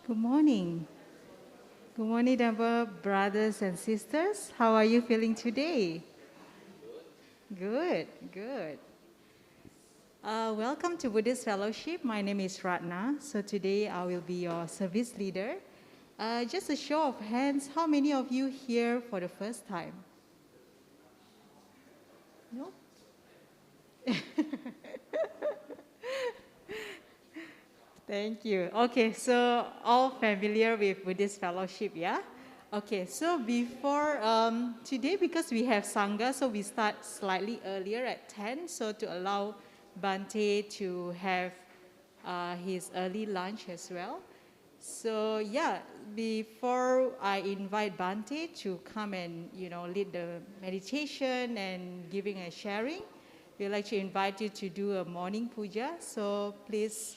Good morning. Good morning, Dhamma brothers and sisters. How are you feeling today? Good, good. Welcome to Buddhist Fellowship. My name is Ratna. So today I will be your service leader. Just a show of hands, how many of you here for the first time? No? Thank you. Okay, so all familiar with Buddhist Fellowship, yeah? Okay, so before, today because we have Sangha, so we start slightly earlier at 10, so to allow Bhante to have his early lunch as well. So yeah, before I invite Bhante to come and, lead the meditation and giving a sharing, we'd like to invite you to do a morning puja. So please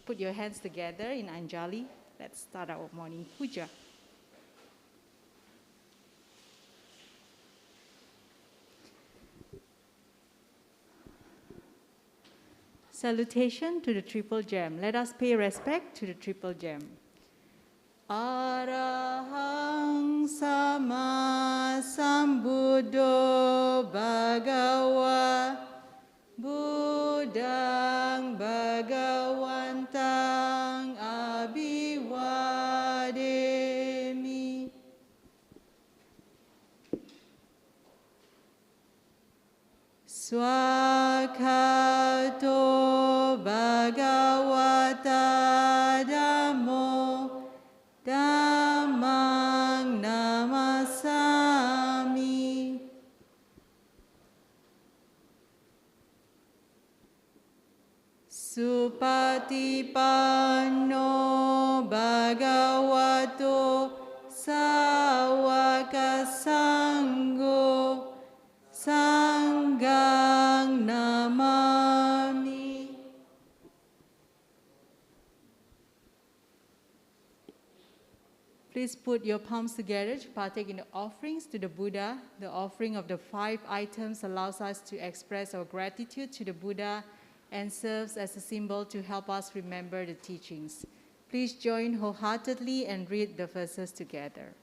put your hands together in Anjali. Let's start our morning puja. Salutation to the Triple Gem. Let us pay respect to the Triple Gem. Arahang Sama Sambuddho Bhagava Buddhang Bhagavantang Abhivademi. Swakato Bhagavata Dhammo Dhammang Namasami. Supatipanno Bhagavato Sāvaka Sangho Sanghang Namami. Please put your palms together to partake in the offerings to the Buddha. The offering of the 5 items allows us to express our gratitude to the Buddha and serves as a symbol to help us remember the teachings. Please join wholeheartedly and read the verses together.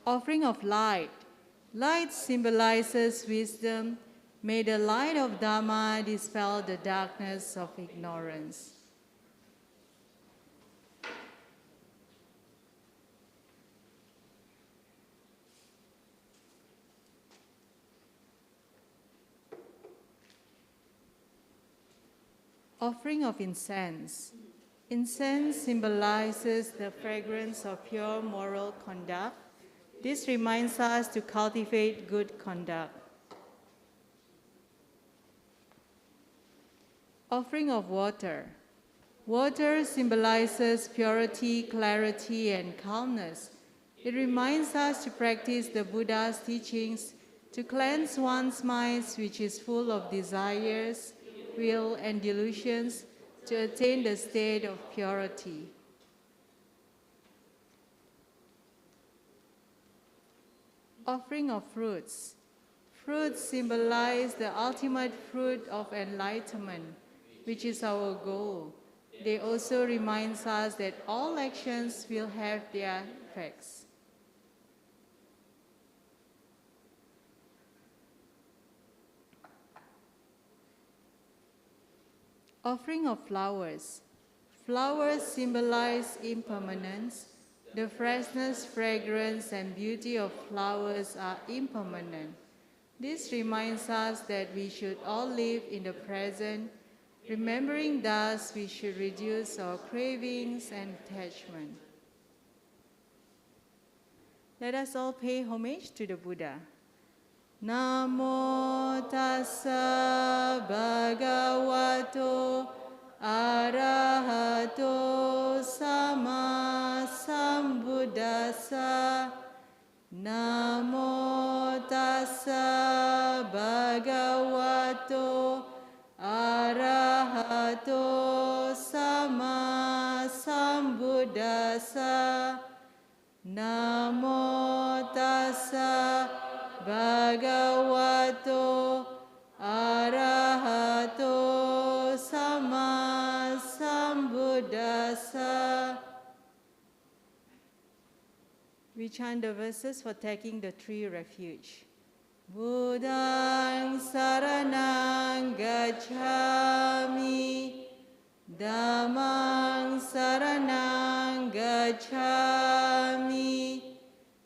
Offering of light. Light symbolizes wisdom. May the light of Dhamma dispel the darkness of ignorance. Offering of incense. Incense symbolizes the fragrance of pure moral conduct. This reminds us to cultivate good conduct. Offering of water. Water symbolizes purity, clarity, and calmness. It reminds us to practice the Buddha's teachings to cleanse one's mind, which is full of desires, will, and delusions, to attain the state of purity. Offering of fruits. Fruits symbolize the ultimate fruit of enlightenment, which is our goal. They also remind us that all actions will have their effects. Offering of flowers. Flowers symbolize impermanence. The freshness, fragrance, and beauty of flowers are impermanent. This reminds us that we should all live in the present. Remembering thus, we should reduce our cravings and attachment. Let us all pay homage to the Buddha. Namo tassa bhagavato arahato sama sambuddhassa. Namo tassa bhagavato arahato sama sambuddhassa. Namo tassa bhagavato arahato sama Samma Sambuddhassa. We chant the verses for taking the three refuge. Buddhaṃ saraṇaṃ gacchāmi, Dhammaṃ saraṇaṃ gacchāmi,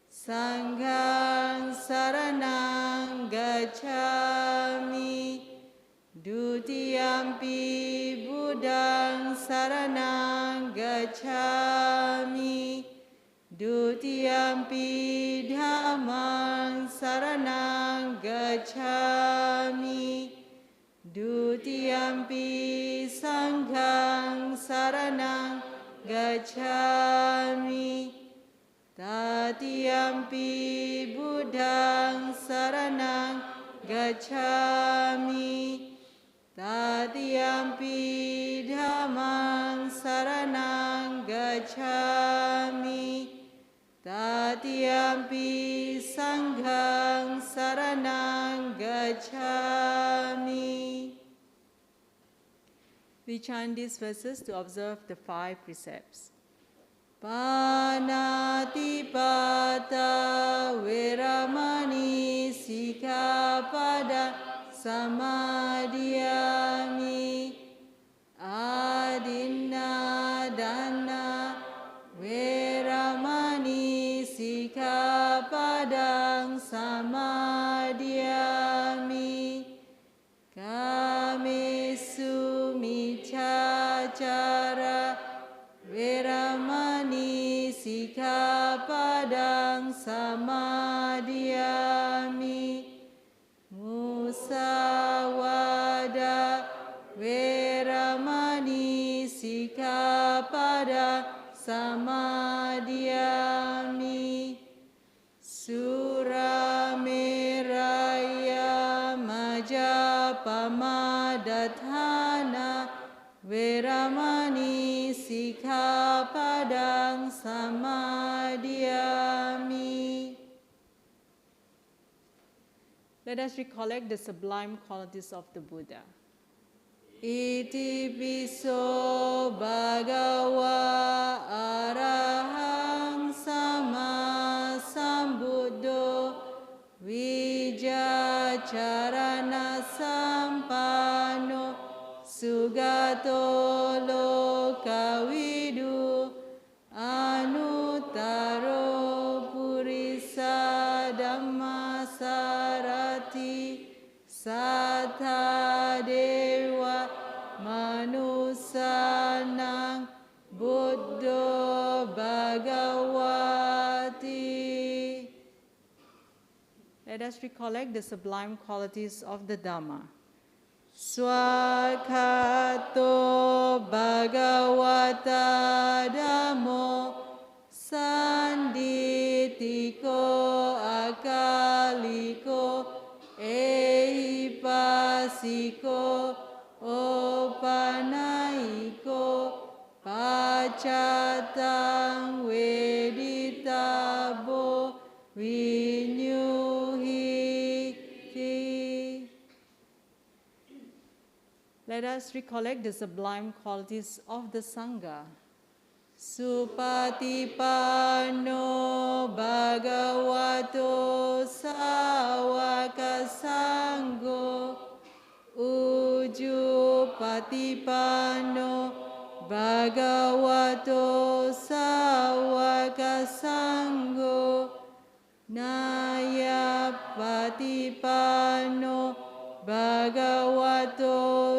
Sanghaṃ saraṇaṃ gacchāmi, Dutiyampi Buddhaṃ saraṇaṃ gacchāmi, Dutiyampi Dhammaṃ saraṇaṃ gacchāmi, Dutiyampi Sanghaṃ saraṇaṃ gacchāmi, Tatiyampi Buddhaṃ saraṇaṃ gacchāmi, Tatiyampi Dhammaṃ saraṇaṃ gacchāmi, Tatiyampi Sanghaṃ saraṇaṃ gacchāmi. We chant these verses to observe the 5 precepts. Panatipata Veramani Sikkhapada Samadhiyami, Adinna Dana Veramani Sikkhapadang Samadhiyami, Kamesu Miccacara Veramani Sikkhapadang Samadhiyami, Musawada Veramani Sikkhapada Samadhiyami, Surameraya Majapamadatthana Veramani Sikkhapadang Samadhiyami. Let us recollect the sublime qualities of the Buddha. Iti piso bhagava arahang sama sambuddho vijacharana sampano sugato lokavidu anuttaro purisa dhammasarati sattha dewa manusanang buddho bhagavati. Let us recollect the sublime qualities of the Dhamma. Swakhato bhagavata dhammo sanditiko akaliko ehipasiko opanaiko pacatang veditabo vinyuhiti. Let us recollect the sublime qualities of the Sangha. Supatipanno bhagavato sāvaka sangho, Ujjupatipanno bhagavato sāvaka sangho, Nayapatipanno bhagavato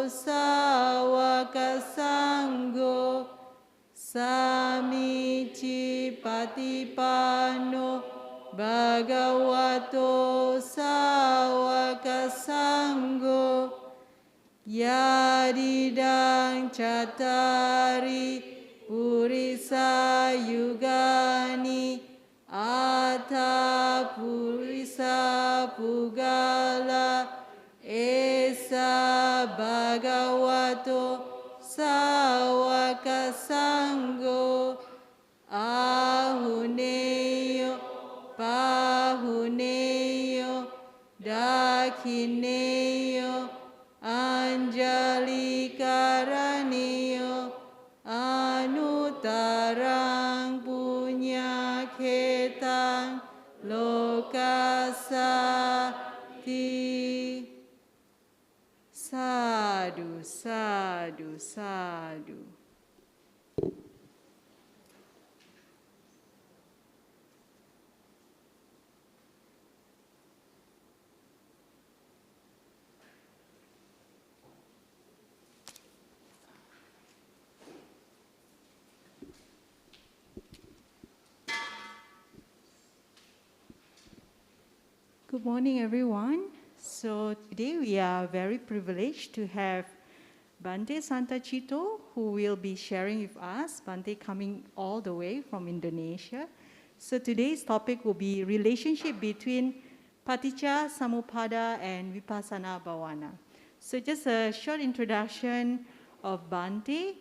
sāvaka sangho, Samiccippatipanno bhagavato sāvaka sangho, Yadidang cattari purisa yugani Atha purisa pugala esa bhagavato sāvaka sangho, ahuneyo pahuneyo dakhineyo Anjali Karaniyo Anutarang Punya Ketang Lokasati. Sadhu, sadhu, sadhu. Good morning, everyone. So today we are very privileged to have Bhante Santacitto, who will be sharing with us. Bhante coming all the way from Indonesia. So today's topic will be relationship between Paticasamupada and Vipassana Bhāvanā. So just a short introduction of Bhante.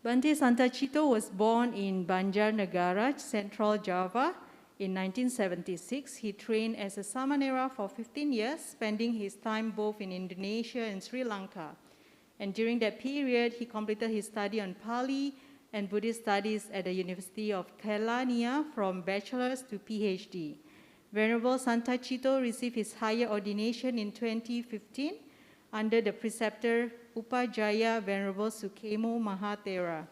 Bhante Santacitto was born in Banjarnegara, Central Java, in 1976. He trained as a Samanera for 15 years, spending his time both in Indonesia and Sri Lanka. And during that period, he completed his study on Pali and Buddhist studies at the University of Kelaniya from bachelor's to PhD. Venerable Santacitto received his higher ordination in 2015 under the preceptor Upajjhaya Venerable Sukhemo Mahathera.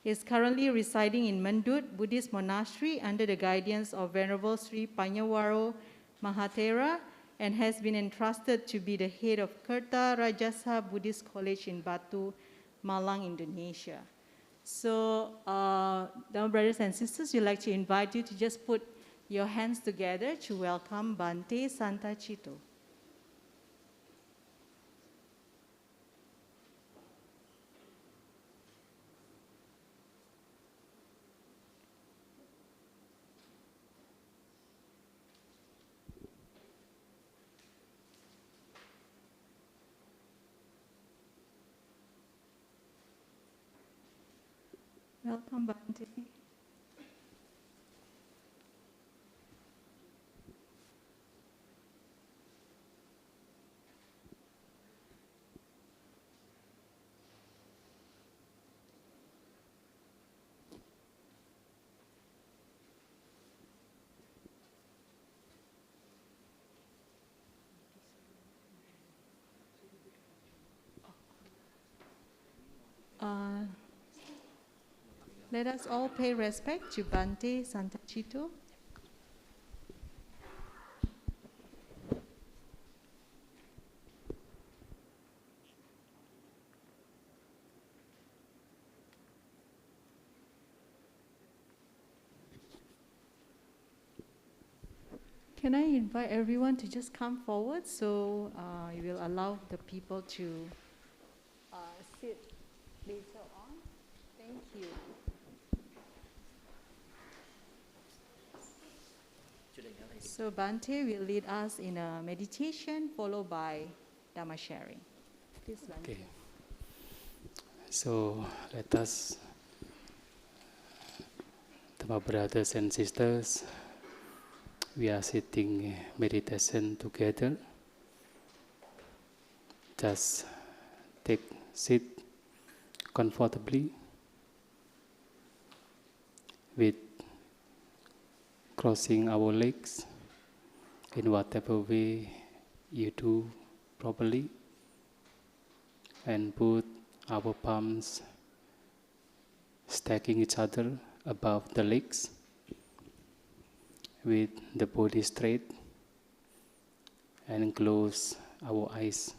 He is currently residing in Mendut Buddhist Monastery under the guidance of Venerable Sri Panyawaro Mahathera and has been entrusted to be the head of Kerta Rajasa Buddhist College in Batu, Malang, Indonesia. So, Dhamma brothers and sisters, we'd like to invite you to just put your hands together to welcome Bhante Santacitto. Welcome, Bhante. Let us all pay respect to Bhante Santacitto. Can I invite everyone to just come forward so you will allow the people to sit later on? Thank you. So Bhante will lead us in a meditation followed by Dhamma sharing. Please, Bhante. Okay. So let us, Dhamma brothers and sisters, we are sitting meditation together. Just take seat comfortably with crossing our legs in whatever way you do properly, and put our palms stacking each other above the legs with the body straight, and close our eyes.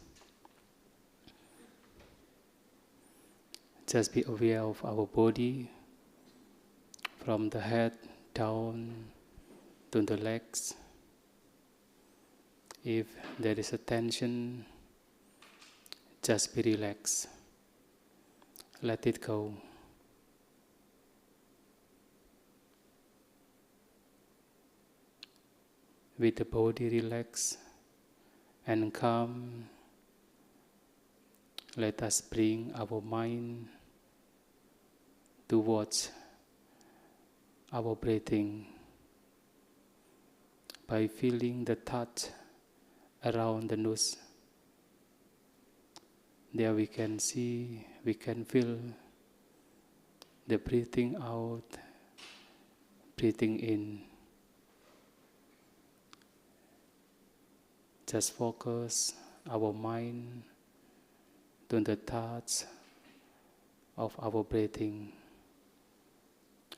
Just be aware of our body from the head down to the legs. If there is a tension, just be relaxed. Let it go. With the body relaxed and calm, let us bring our mind towards our breathing by feeling the touch around the nose, There we can see, we can feel the breathing out, breathing in. Just focus our mind on the thoughts of our breathing.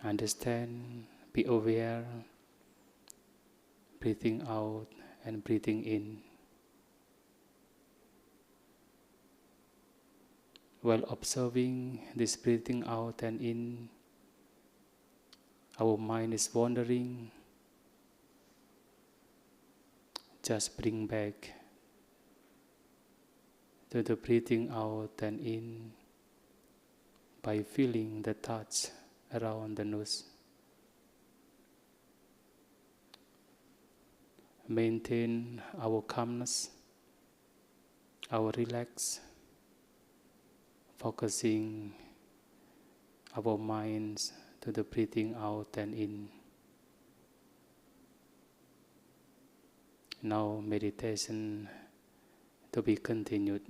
Understand, be aware, breathing out and breathing in. While observing this breathing out and in, our mind is wandering. Just bring back to the breathing out and in by feeling the touch around the nose. Maintain our calmness, our relax, focusing our minds to the breathing out and in. Now meditation to be continued.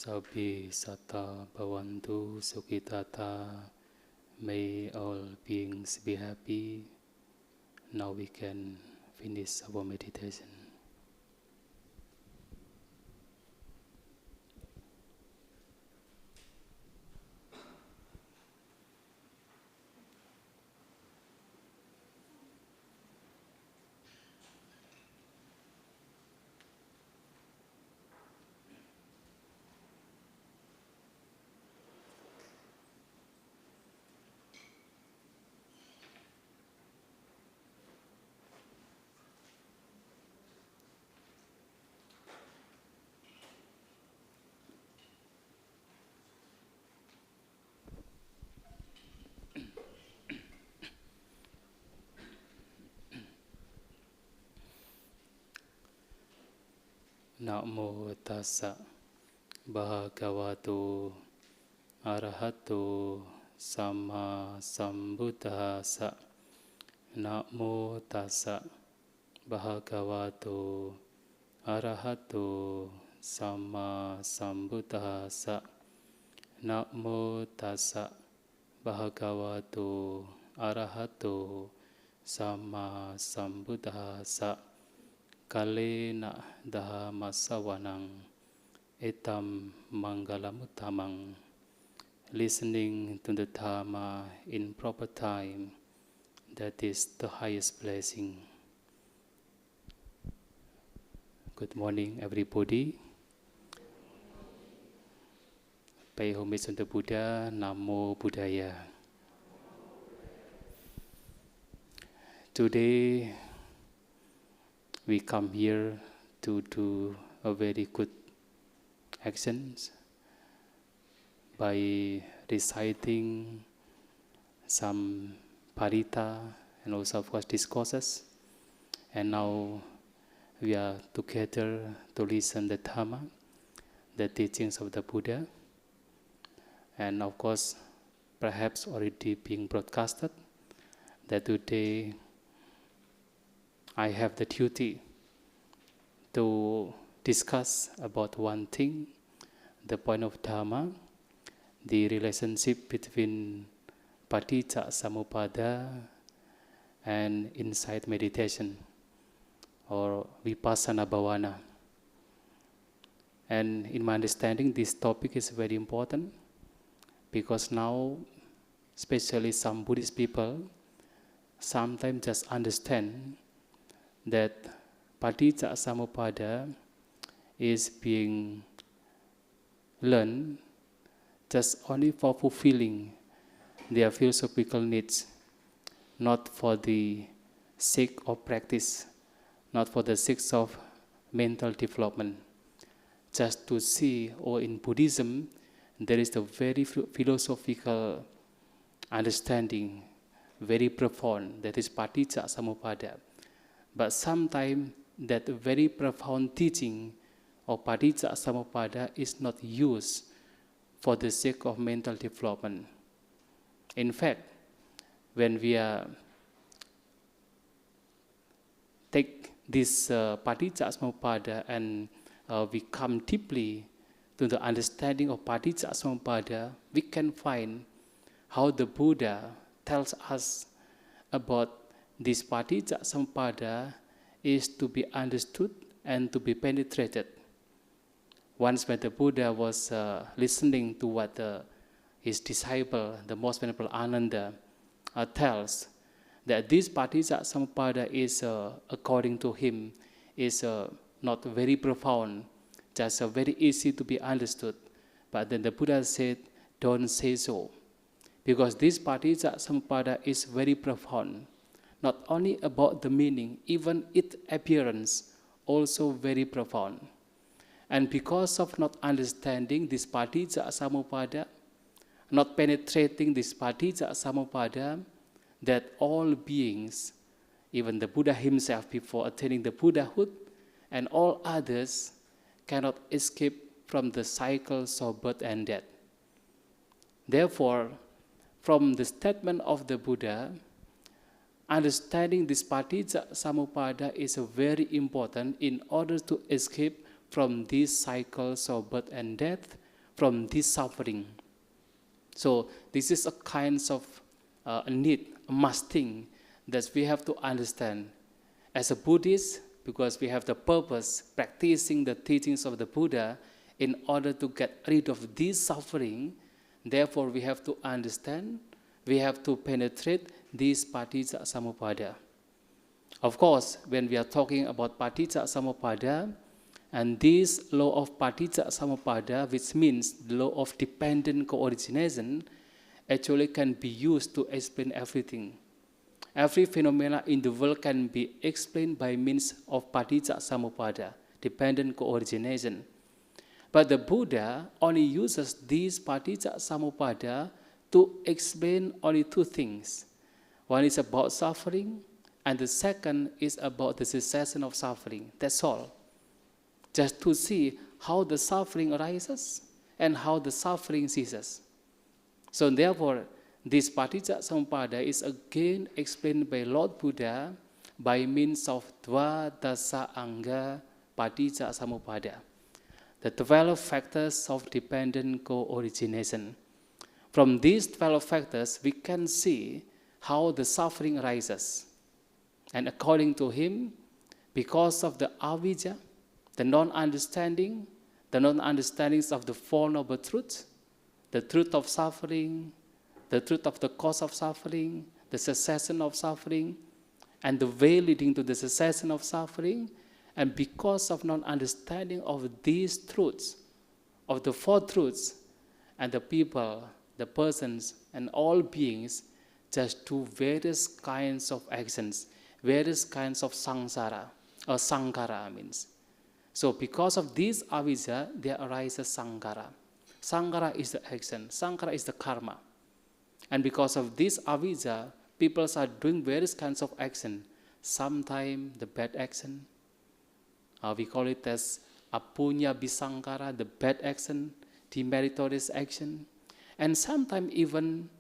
Sabbi satta bhavantu sukhitata. May all beings be happy. Now we can finish our meditation. Namo tassa bhagavato arahato samma sambuddhassa. Namo tassa bhagavato arahato samma sambuddhassa. Namo tassa bhagavato arahato samma sambuddhassa. Kalena Dhamma savanang etam mangalamuttamang. Listening to the Dharma in proper time, that is the highest blessing. Good morning, everybody. Pay homage to the Buddha. Namo Buddhaya. Today, we come here to do a very good actions by reciting some parita and also of course discourses. And now we are together to listen the Dhamma, the teachings of the Buddha. And of course, perhaps already being broadcasted, that today I have the duty to discuss about one thing, the point of Dhamma, the relationship between Paṭiccasamupada and insight meditation, or Vipassana Bhāvanā. And in my understanding, this topic is very important because now, especially some Buddhist people, sometimes just understand that Paṭiccasamupada is being learned just only for fulfilling their philosophical needs, not for the sake of practice, not for the sake of mental development. Just to see, or in Buddhism, there is a very philosophical understanding, very profound, that is Paṭiccasamupada. But sometimes that very profound teaching of Paṭiccasamupada is not used for the sake of mental development. In fact, when we take this Paṭiccasamupada and we come deeply to the understanding of Paṭiccasamupada, we can find how the Buddha tells us about this Paṭiccasamupada is to be understood and to be penetrated. Once when the Buddha was listening to what his disciple, the most venerable Ananda, tells, that this Paṭiccasamupada is, according to him, is not very profound, just very easy to be understood. But then the Buddha said, don't say so, because this Paṭiccasamupada is very profound. Not only about the meaning, even its appearance also very profound. And because of not understanding this Paṭiccasamupada, not penetrating this Paṭiccasamupada, that all beings, even the Buddha himself before attaining the Buddhahood, and all others cannot escape from the cycles of birth and death. Therefore, from the statement of the Buddha, understanding this Paṭiccasamupada is very important in order to escape from these cycles of birth and death, from this suffering. So this is a kind of a need, a must thing that we have to understand. As a Buddhist, because we have the purpose, practicing the teachings of the Buddha in order to get rid of this suffering, therefore we have to understand, we have to penetrate this Paṭiccasamuppāda. Of course, when we are talking about Paṭiccasamuppāda, and this law of Paṭiccasamuppāda, which means the law of dependent co-origination, actually can be used to explain everything. Every phenomena in the world can be explained by means of Paṭiccasamuppāda, dependent co-origination. But the Buddha only uses this Paṭiccasamuppāda to explain only two things. One is about suffering, and the second is about the cessation of suffering. That's all. Just to see how the suffering arises and how the suffering ceases. So therefore, this Paṭiccasamuppāda is again explained by Lord Buddha by means of Dvadasa Anga Paṭiccasamuppāda, the 12 factors of dependent co-origination. From these 12 factors, we can see how the suffering arises. And according to him, because of the avijja, the non-understandings of the Four Noble Truths, the truth of suffering, the truth of the cause of suffering, the cessation of suffering, and the way leading to the cessation of suffering, and because of non-understanding of these truths, of the four truths, and the people, the persons, and all beings just do various kinds of actions, various kinds of samsara, or sankara means. So because of this avijja, there arises sankara. Sankara is the action, sankara is the karma. And because of this avijja, people are doing various kinds of action. Sometimes the bad action, we call it as apunya bisankara, the bad action, the meritorious action. And sometimes even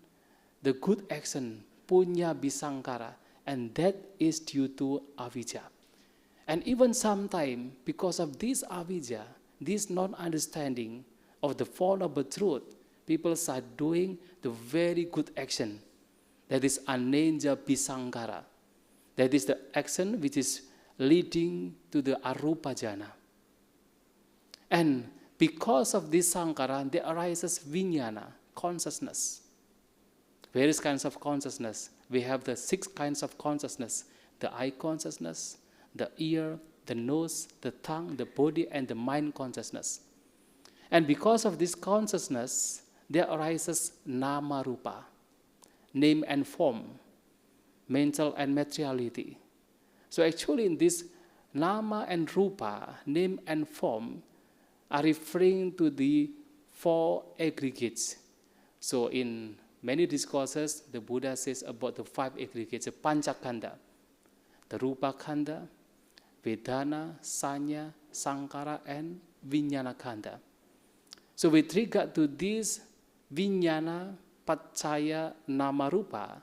the good action, punya bisankara, and that is due to avijja. And even sometimes, because of this avijja, this non-understanding of the Four Noble Truths, people are doing the very good action. That is anenja bisankara. That is the action which is leading to the arupa jhana. And because of this sankara, there arises vijnana, consciousness. Various kinds of consciousness. We have the 6 kinds of consciousness: the eye consciousness, the ear, the nose, the tongue, the body, and the mind consciousness. And because of this consciousness, there arises nama rupa, name and form, mental and materiality. So actually in this nama and rupa, name and form, are referring to the 4 aggregates. So in many discourses, the Buddha says about the 5 aggregates, the panchakanda, the rupa kanda, vedana, sanya, sankara, and vijnana kanda. So with regard to this vijnana, paccaya, nama, rupa,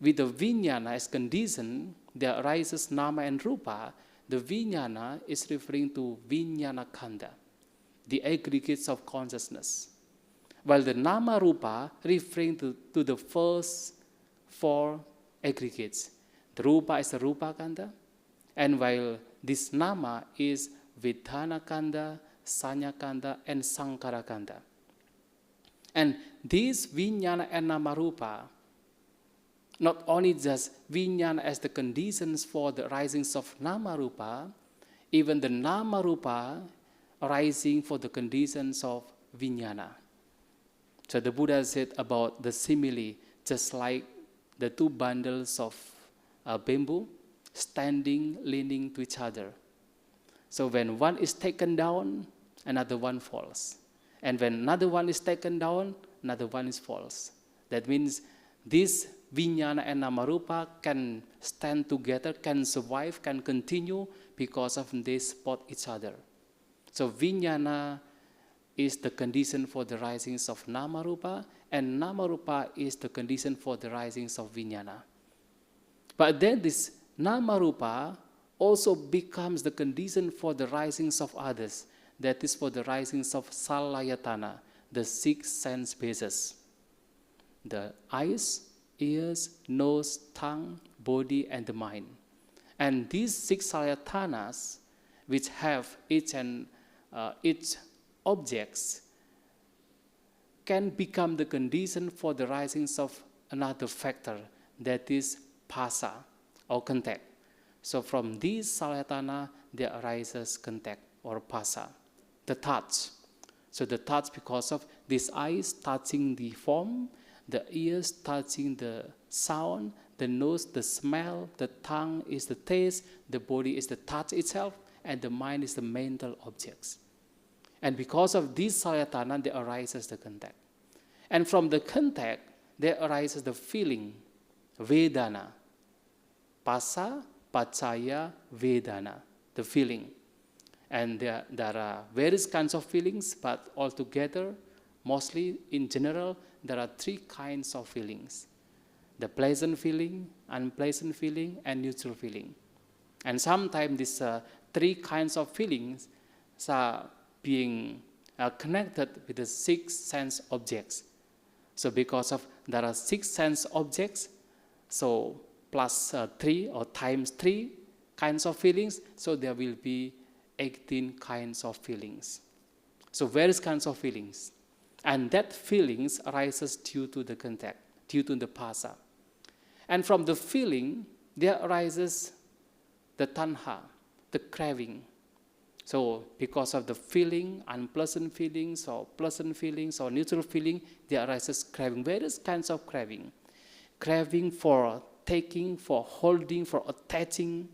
with the vijnana as condition, there arises nama and rupa. The vijnana is referring to vijnana kanda, the aggregates of consciousness, while the nama rupa referring to the first 4 aggregates. The rupa is the rupa kanda, and while this nama is vedana kanda, sanya kanda, and sankara kanda. And these vijnana and nama rupa, not only just vijnana as the conditions for the risings of nama rupa, even the nama rupa arising for the conditions of vijnana. So the Buddha said about the simile, just like the 2 bundles of bamboo standing, leaning to each other. So when one is taken down, another one falls. And when another one is taken down, another one is falls. That means this vijnana and namarupa can stand together, can survive, can continue because of they support each other. So vijnana is the condition for the risings of namarupa, and namarupa is the condition for the risings of vijnana. But then this namarupa also becomes the condition for the risings of others. That is for the risings of salayatana, the 6 sense bases: the eyes, ears, nose, tongue, body, and the mind. And these 6 salatanas, which have each objects, can become the condition for the risings of another factor, that is phasa, or contact. So from these salayatana, there arises contact or phasa, the touch. So the touch, because of these eyes touching the form, the ears touching the sound, the nose, the smell, the tongue is the taste, the body is the touch itself, and the mind is the mental objects. And because of these salayatana, there arises the contact. And from the contact, there arises the feeling, vedana. Phasa, paccaya, vedana, the feeling. And there are various kinds of feelings, but altogether, mostly in general, there are 3 kinds of feelings: the pleasant feeling, unpleasant feeling, and neutral feeling. And sometimes these 3 kinds of feelings are being connected with the 6 sense objects. So because of there are 6 sense objects, so plus 3 or times 3 kinds of feelings, so there will be 18 kinds of feelings. So various kinds of feelings. And that feelings arises due to the contact, due to the phasa. And from the feeling, there arises the tanha, the craving. So because of the feeling, unpleasant feelings or pleasant feelings or neutral feeling, there arises craving, various kinds of craving. Craving for taking, for holding, for attaching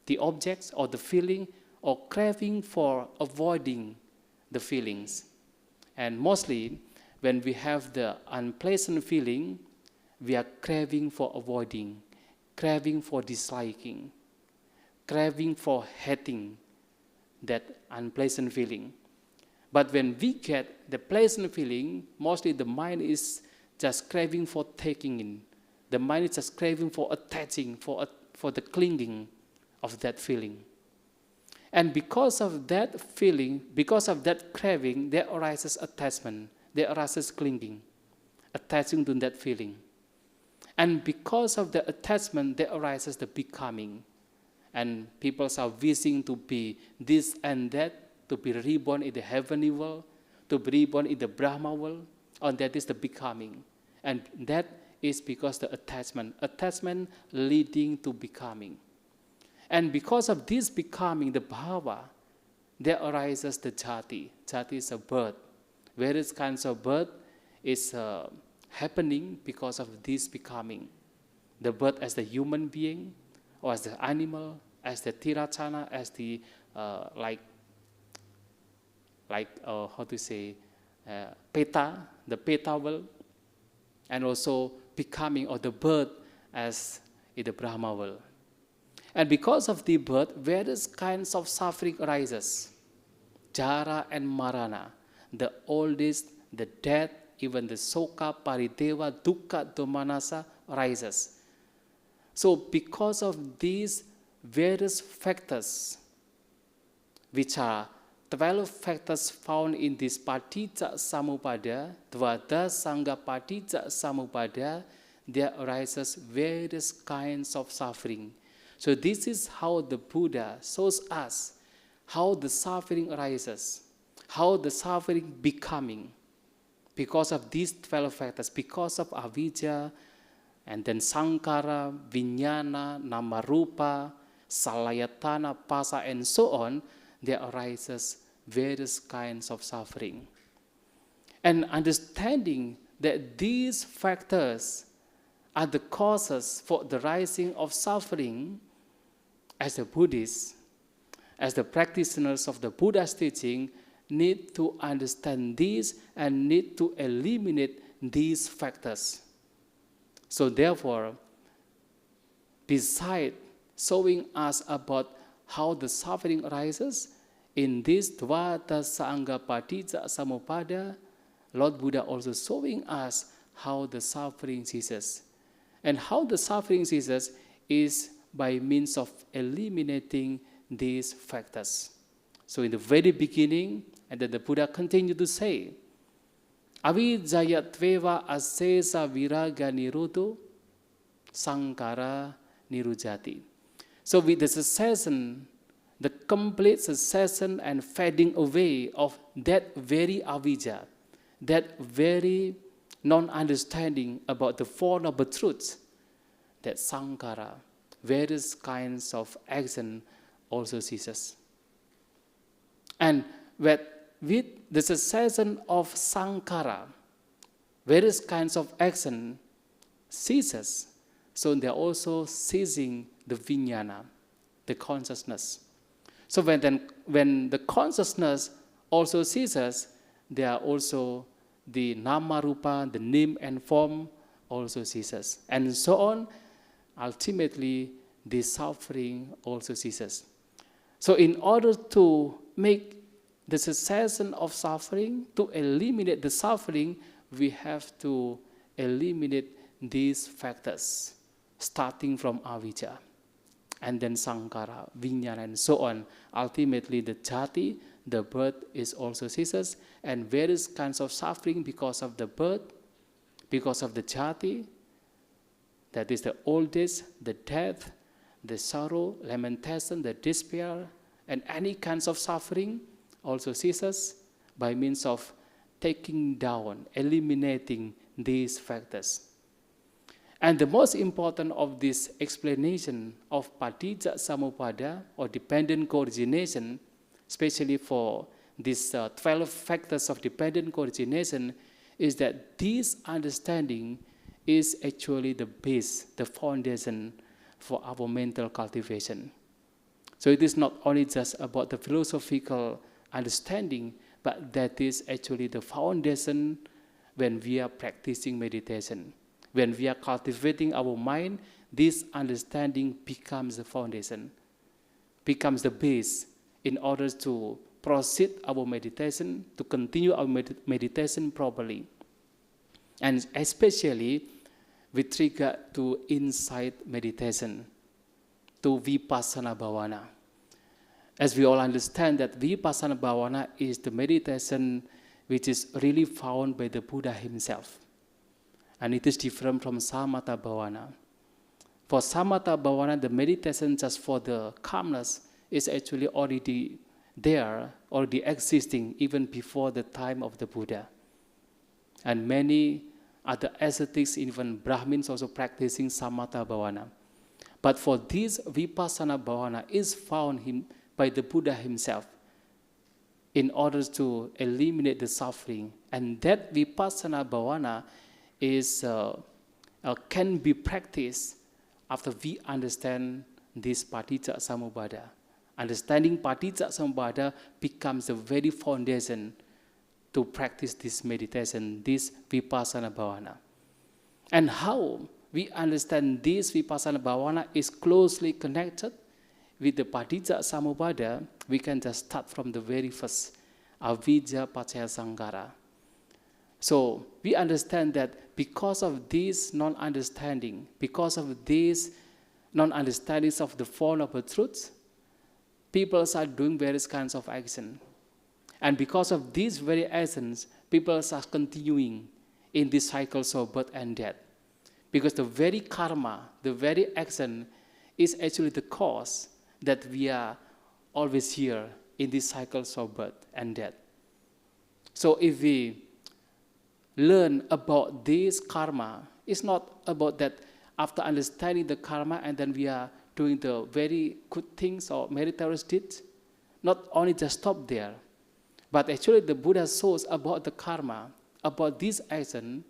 the objects or the feeling, or craving for avoiding the feelings. And mostly, when we have the unpleasant feeling, we are craving for avoiding, craving for disliking, craving for hating that unpleasant feeling. But when we get the pleasant feeling, mostly the mind is just craving for taking in. The mind is just craving for attaching, for the clinging of that feeling. And because of that feeling, because of that craving, there arises attachment, there arises clinging, attaching to that feeling. And because of the attachment, there arises the becoming. And people are wishing to be this and that, to be reborn in the heavenly world, to be reborn in the Brahma world, and that is the becoming. And that is because the attachment leading to becoming. And because of this becoming, the bhava, there arises the jati. Jati is a birth. Various kinds of birth is happening because of this becoming. The birth as the human being, or as the animal, as the tirachana, as the peta, the peta world, and also becoming or the birth as in the Brahma world. And because of the birth, various kinds of suffering arises. Jara and Marana, the oldest, the death, even the soka, parideva, dukkha, domanasa arises. So because of these various factors, which are 12 factors found in this Paticcasamupada, Dvada Sangha Paticcasamupada, there arises various kinds of suffering. So this is how the Buddha shows us how the suffering arises, how the suffering becoming, because of these 12 factors, because of avijja, and then sankara, vijnana, namarupa, salayatana, phasa, and so on, there arises various kinds of suffering. And understanding that these factors are the causes for the rising of suffering, as the Buddhists, as the practitioners of the Buddha's teaching, need to understand this and need to eliminate these factors. So therefore, besides showing us about how the suffering arises, in this Dvada Sangha Paticcasamupada, Lord Buddha also showing us how the suffering ceases. And how the suffering ceases is by means of eliminating these factors. So in the very beginning, and then the Buddha continued to say, 𝐈𝐍𝒐 asesa viraga nirodho sankara nirujati. So with the cessation, the complete cessation and fading away of that very avijja, that very non-understanding about the Four Noble Truths, that sankara, various kinds of action also ceases. And with the cessation of sankara, various kinds of action ceases, so they are also ceasing the vijnana, the consciousness. So when the consciousness also ceases, there are also the nama rupa, the name and form also ceases. And so on, ultimately, the suffering also ceases. So in order to make the cessation of suffering, to eliminate the suffering, we have to eliminate these factors, starting from avijja, and then sankara, vijnana, and so on. Ultimately, the jati, the birth, is also ceases, and various kinds of suffering because of the birth, because of the jati, that is the old age, the death, the sorrow, lamentation, the despair, and any kinds of suffering also ceases by means of taking down, eliminating these factors. And the most important of this explanation of Paticcasamupada, or dependent coordination, especially for these 12 factors of dependent coordination, is that this understanding is actually the base, the foundation for our mental cultivation. So it is not only just about the philosophical understanding, but that is actually the foundation when we are practicing meditation. When we are cultivating our mind, this understanding becomes the foundation, becomes the base in order to proceed our meditation, to continue our meditation properly. And especially with regard to insight meditation, to Vipassana Bhāvanā. As we all understand that Vipassana Bhāvanā is the meditation which is really found by the Buddha himself. And it is different from Samatha Bhāvanā. For Samatha Bhāvanā, the meditation just for the calmness is actually already there, already existing even before the time of the Buddha. And many other ascetics, even Brahmins, also practicing Samatha Bhāvanā. But for this Vipassana Bhāvanā is found by the Buddha himself in order to eliminate the suffering. And that Vipassana Bhāvanā can be practiced after we understand this Paticcasamupada. Understanding Paticcasamupada becomes the very foundation to practice this meditation, this Vipassana Bhāvanā. And how we understand this Vipassana Bhāvanā is closely connected with the Paticcasamupada, we can just start from the very first, avijja paccaya sankhara. So we understand that because of this non-understanding, because of these non-understandings of the Four Noble Truths, people are doing various kinds of action. And because of these very actions, people are continuing in this cycles of birth and death. Because the very karma, the very action is actually the cause that we are always here in these cycles of birth and death. So if we learn about this karma, it's not about that after understanding the karma and then we are doing the very good things or meritorious deeds. Not only just stop there, but actually the Buddha shows about the karma, about this action,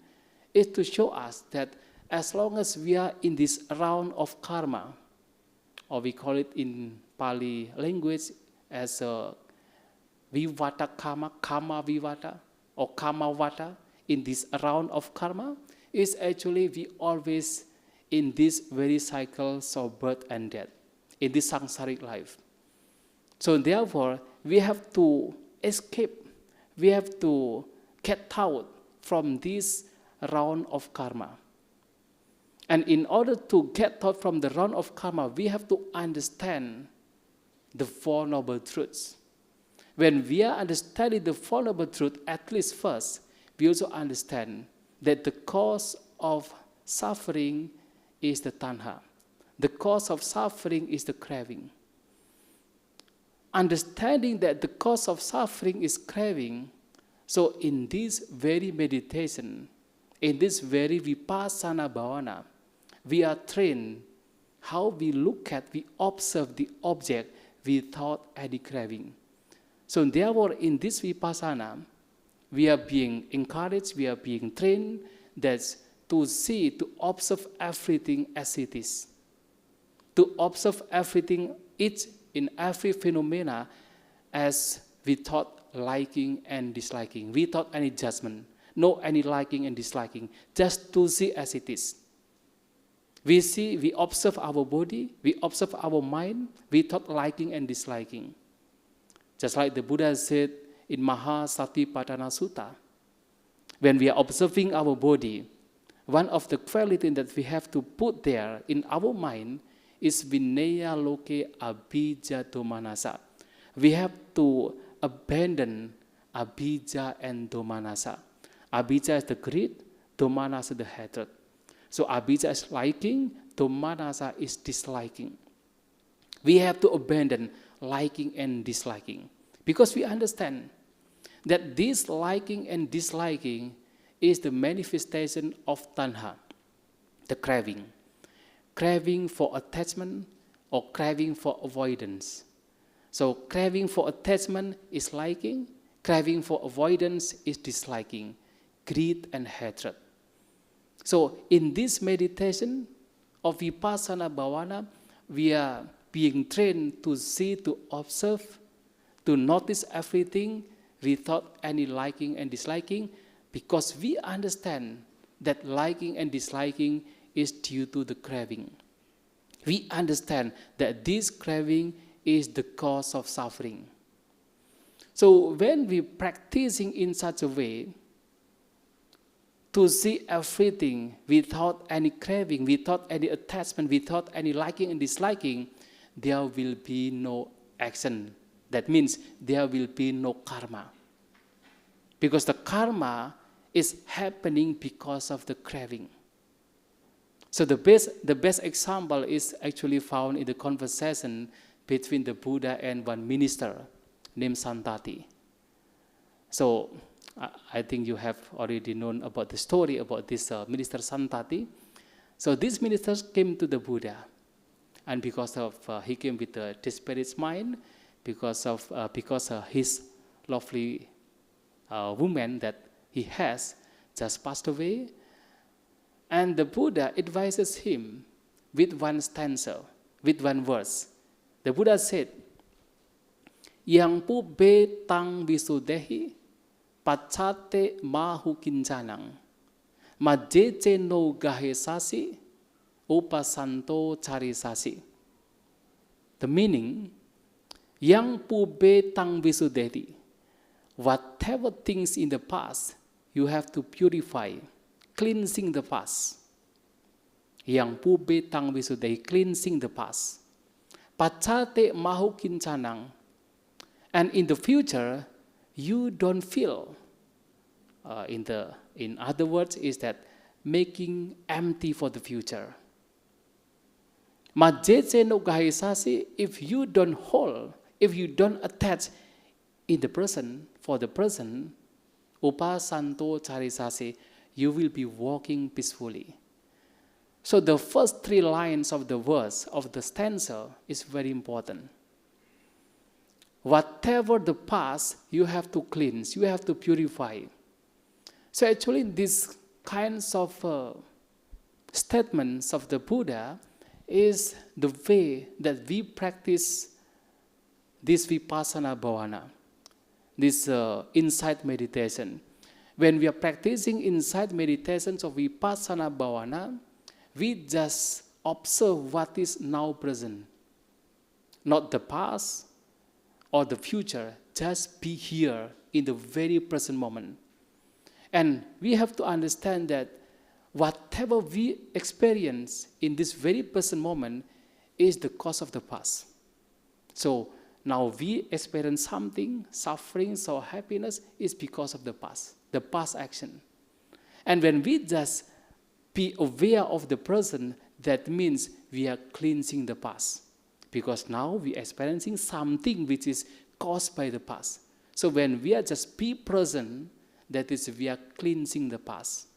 is to show us that as long as we are in this round of karma, or we call it in Pali language as vivata karma vivata, or karma vata, in this round of karma, is actually we always in this very cycles of birth and death, in this samsaric life. So therefore, we have to escape, we have to get out from this round of karma. And in order to get out from the round of karma, we have to understand the Four Noble Truths. When we are understanding the Four Noble Truths, at least first, we also understand that the cause of suffering is the tanha. The cause of suffering is the craving. Understanding that the cause of suffering is craving, so in this very meditation, in this very Vipassana Bhavana, we are trained how we look at, we observe the object without any craving. So therefore, in this Vipassana, we are being encouraged, we are being trained that's to see, to observe everything as it is. To observe everything, each in every phenomena as without liking and disliking, without any judgment, no any liking and disliking, just to see as it is. We see, we observe our body, we observe our mind without liking and disliking. Just like the Buddha said in Mahasatipatthana Sutta, when we are observing our body, one of the qualities that we have to put there in our mind is Vinaya Loke Abhijja Domanasa. We have to abandon Abhijja and Domanasa. Abhijja is the greed, Domanasa the hatred. So Abhijja is liking, Domanasa is disliking. We have to abandon liking and disliking because we understand that this liking and disliking is the manifestation of tanha, the craving. Craving for attachment or craving for avoidance. So craving for attachment is liking, craving for avoidance is disliking, greed and hatred. So in this meditation of Vipassana Bhavana, we are being trained to see, to observe, to notice everything without any liking and disliking, because we understand that liking and disliking is due to the craving. We understand that this craving is the cause of suffering. So when we practicing in such a way, to see everything without any craving, without any attachment, without any liking and disliking, there will be no action. That means there will be no karma. Because the karma is happening because of the craving. So the best example is actually found in the conversation between the Buddha and one minister named Santati. So I think you have already known about the story about this minister Santati. So this minister came to the Buddha, and because of he came with a desperate mind, because his lovely woman that he has just passed away, and the Buddha advises him with one stanza, with one verse. The Buddha said, "Yang pube tang visudehi pacate mahu kincanang majece no gahe sasi upasanto cari sasi." The meaning, yang pube tang visudehi, whatever things in the past you have to purify, cleansing the past. Yang pube tang visudehi, cleansing the past. Pacate mahu kincanang, and in the future you don't feel. In other words, is that making empty for the future. Majece no gahisasi, if you don't hold, if you don't attach in the present, for the present, upasanto carisasi, you will be walking peacefully. So the first three lines of the verse, of the stanza, is very important. Whatever the past, you have to cleanse, you have to purify. So actually these kinds of statements of the Buddha is the way that we practice this Vipassana Bhavana, this insight meditation. When we are practicing insight meditations of Vipassana Bhavana, we just observe what is now present, not the past or the future, just be here in the very present moment. And we have to understand that whatever we experience in this very present moment is the cause of the past. So now we experience something, suffering or happiness, is because of the past action. And when we just be aware of the present, that means we are cleansing the past. Because now we are experiencing something which is caused by the past. So when we are just be present, that is, we are cleansing the past.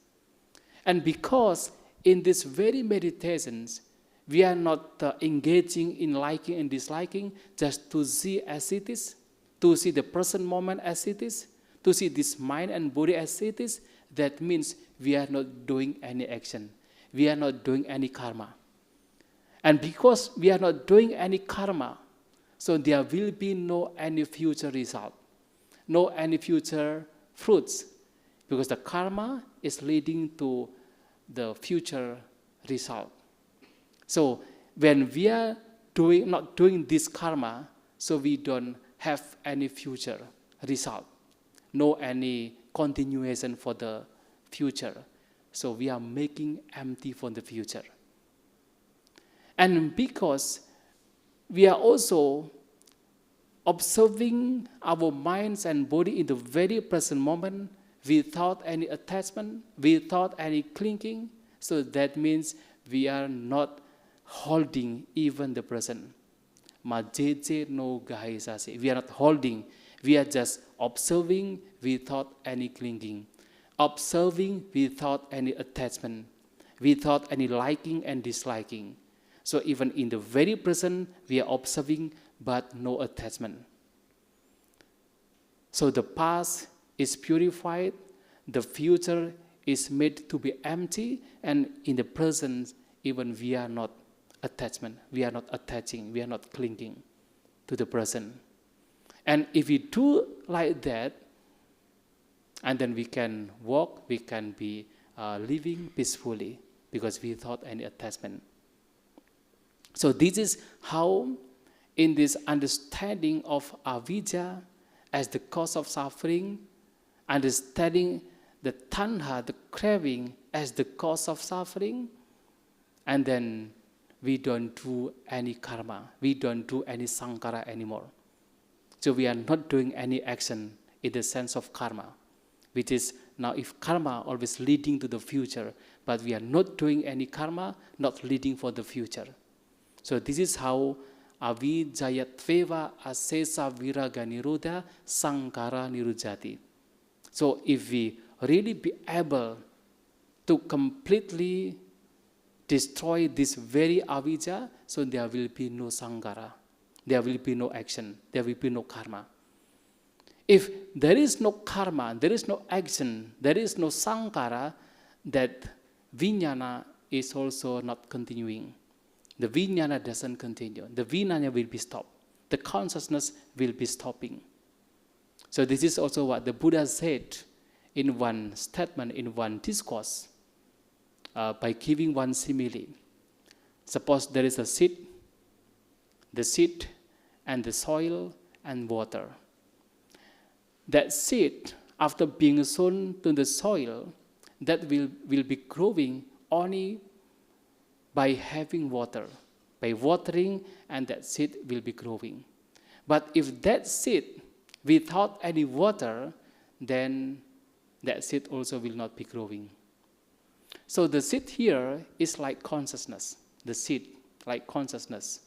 And because in this very meditations, we are not engaging in liking and disliking, just to see as it is, to see the present moment as it is, to see this mind and body as it is, that means we are not doing any action. We are not doing any karma. And because we are not doing any karma, so there will be no any future result, no any future fruits, because the karma is leading to the future result. So when we are not doing this karma, so we don't have any future result, no any continuation for the future. So we are making empty for the future. And because we are also observing our minds and body in the very present moment without any attachment, without any clinging, so that means we are not holding even the present. 𝐻𝐿𝐻𝐿. We are not holding, we are just observing without any clinging, observing without any attachment, without any liking and disliking. So even in the very present, we are observing, but no attachment. So the past is purified, the future is made to be empty, and in the present, even we are not attachment, we are not attaching, we are not clinging to the present. And if we do like that, and then we can walk, we can be living peacefully, because without any attachment. So this is how, in this understanding of avijja as the cause of suffering, understanding the tanha, the craving, as the cause of suffering, and then we don't do any karma, we don't do any sankhara anymore. So we are not doing any action in the sense of karma, which is now if karma always leading to the future, but we are not doing any karma, not leading for the future. So this is how 𝐕𝒊𝒑𝒂𝒔𝒔𝒂 asesa viraga nirodha sankara nirujati. So if we really be able to completely destroy this very avijja, so there will be no sankhara, there will be no action, there will be no karma. If there is no karma, there is no action, there is no sankhara, that vijnana is also not continuing. The vijnana doesn't continue. The vijnana will be stopped. The consciousness will be stopping. So this is also what the Buddha said in one statement, in one discourse, by giving one simile. Suppose there is a seed, the seed and the soil and water. That seed, after being sown to the soil, that will be growing only by having water, by watering, and that seed will be growing. But if that seed without any water, then that seed also will not be growing. So the seed here is like consciousness, the seed like consciousness,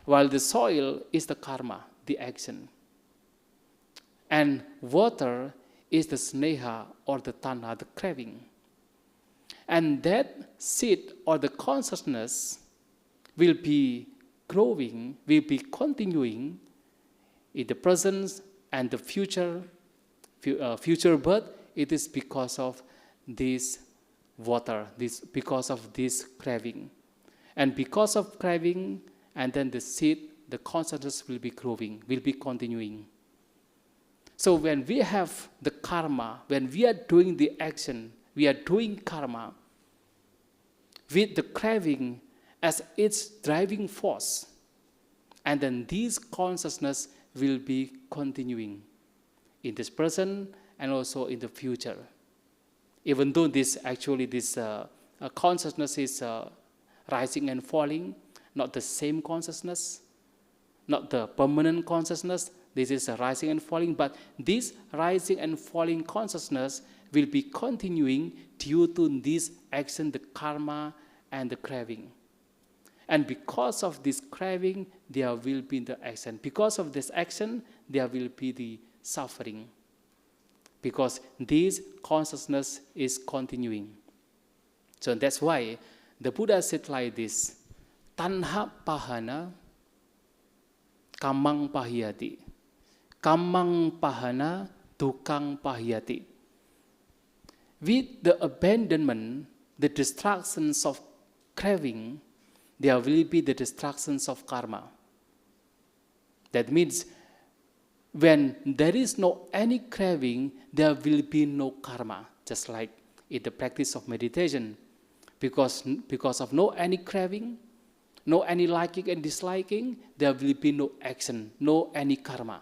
while the soil is the karma, the action. And water is the sneha or the tanha, the craving. And that seed or the consciousness will be growing, will be continuing in the present and the future birth. It is because of this water, because of this craving. And because of craving, and then the seed, the consciousness will be growing, will be continuing. So when we have the karma, when we are doing the action, we are doing karma with the craving as its driving force. And then this consciousness will be continuing in this present and also in the future. Even though this consciousness is rising and falling, not the same consciousness, not the permanent consciousness. This is a rising and falling, but this rising and falling consciousness will be continuing due to this action, the karma and the craving. And because of this craving, there will be the action. Because of this action, there will be the suffering. Because this consciousness is continuing. So that's why the Buddha said like this, tanha pahana kamang pahiyati. Kamang pahana dukang pahiyati. With the abandonment, the distractions of craving, there will be the distractions of karma. That means when there is no any craving, there will be no karma, just like in the practice of meditation. Because of no any craving, no any liking and disliking, there will be no action, no any karma.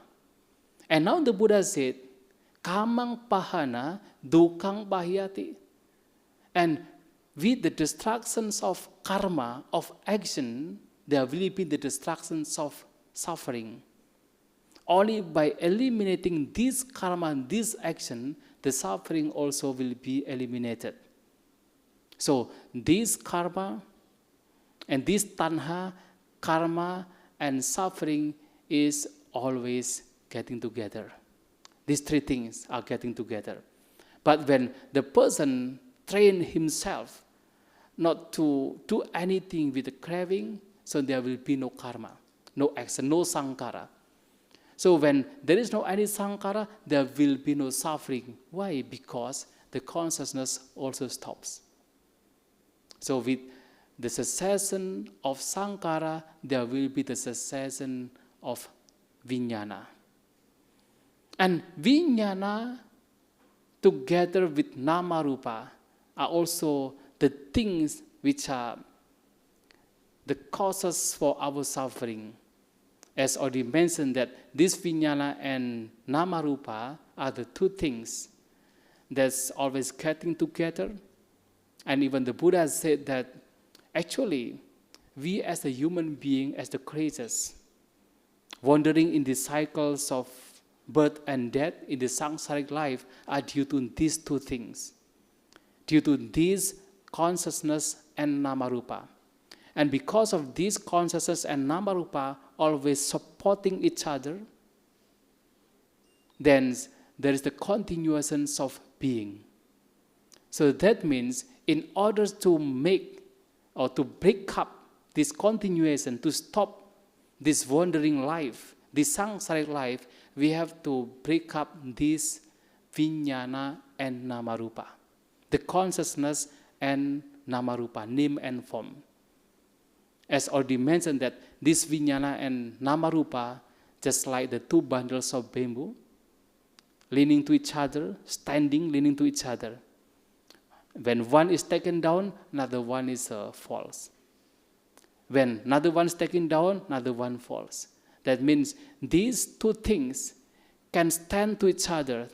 And now the Buddha said, kamang pahana dukang pahiyati. And with the distractions of karma, of action, there will be the distractions of suffering. Only by eliminating this karma and this action, the suffering also will be eliminated. So this karma and this tanha, karma and suffering is always getting together. These three things are getting together. But when the person train himself not to do anything with the craving, so there will be no karma, no action, no sankhara. So when there is no any sankhara, there will be no suffering. Why? Because the consciousness also stops. So with the cessation of sankhara, there will be the cessation of vijnana. And vijnana together with nama rupa are also the things which are the causes for our suffering. As already mentioned, that this vijnana and nama rupa are the two things that's always getting together. And even the Buddha said that actually we as a human being, as the creatures, wandering in the cycles of birth and death in the samsaric life are due to these two things, due to this consciousness and namarupa. And because of this consciousness and namarupa always supporting each other, then there is the continuation of being. So that means in order to make or to break up this continuation, to stop this wandering life, this samsaric life, we have to break up this vijnana and namarupa, the consciousness and namarupa, name and form. As already mentioned, that this vijnana and namarupa, just like the two bundles of bamboo, leaning to each other, standing, leaning to each other. When one is taken down, another one is falls. When another one is taken down, another one falls. That means these two things can stand to each other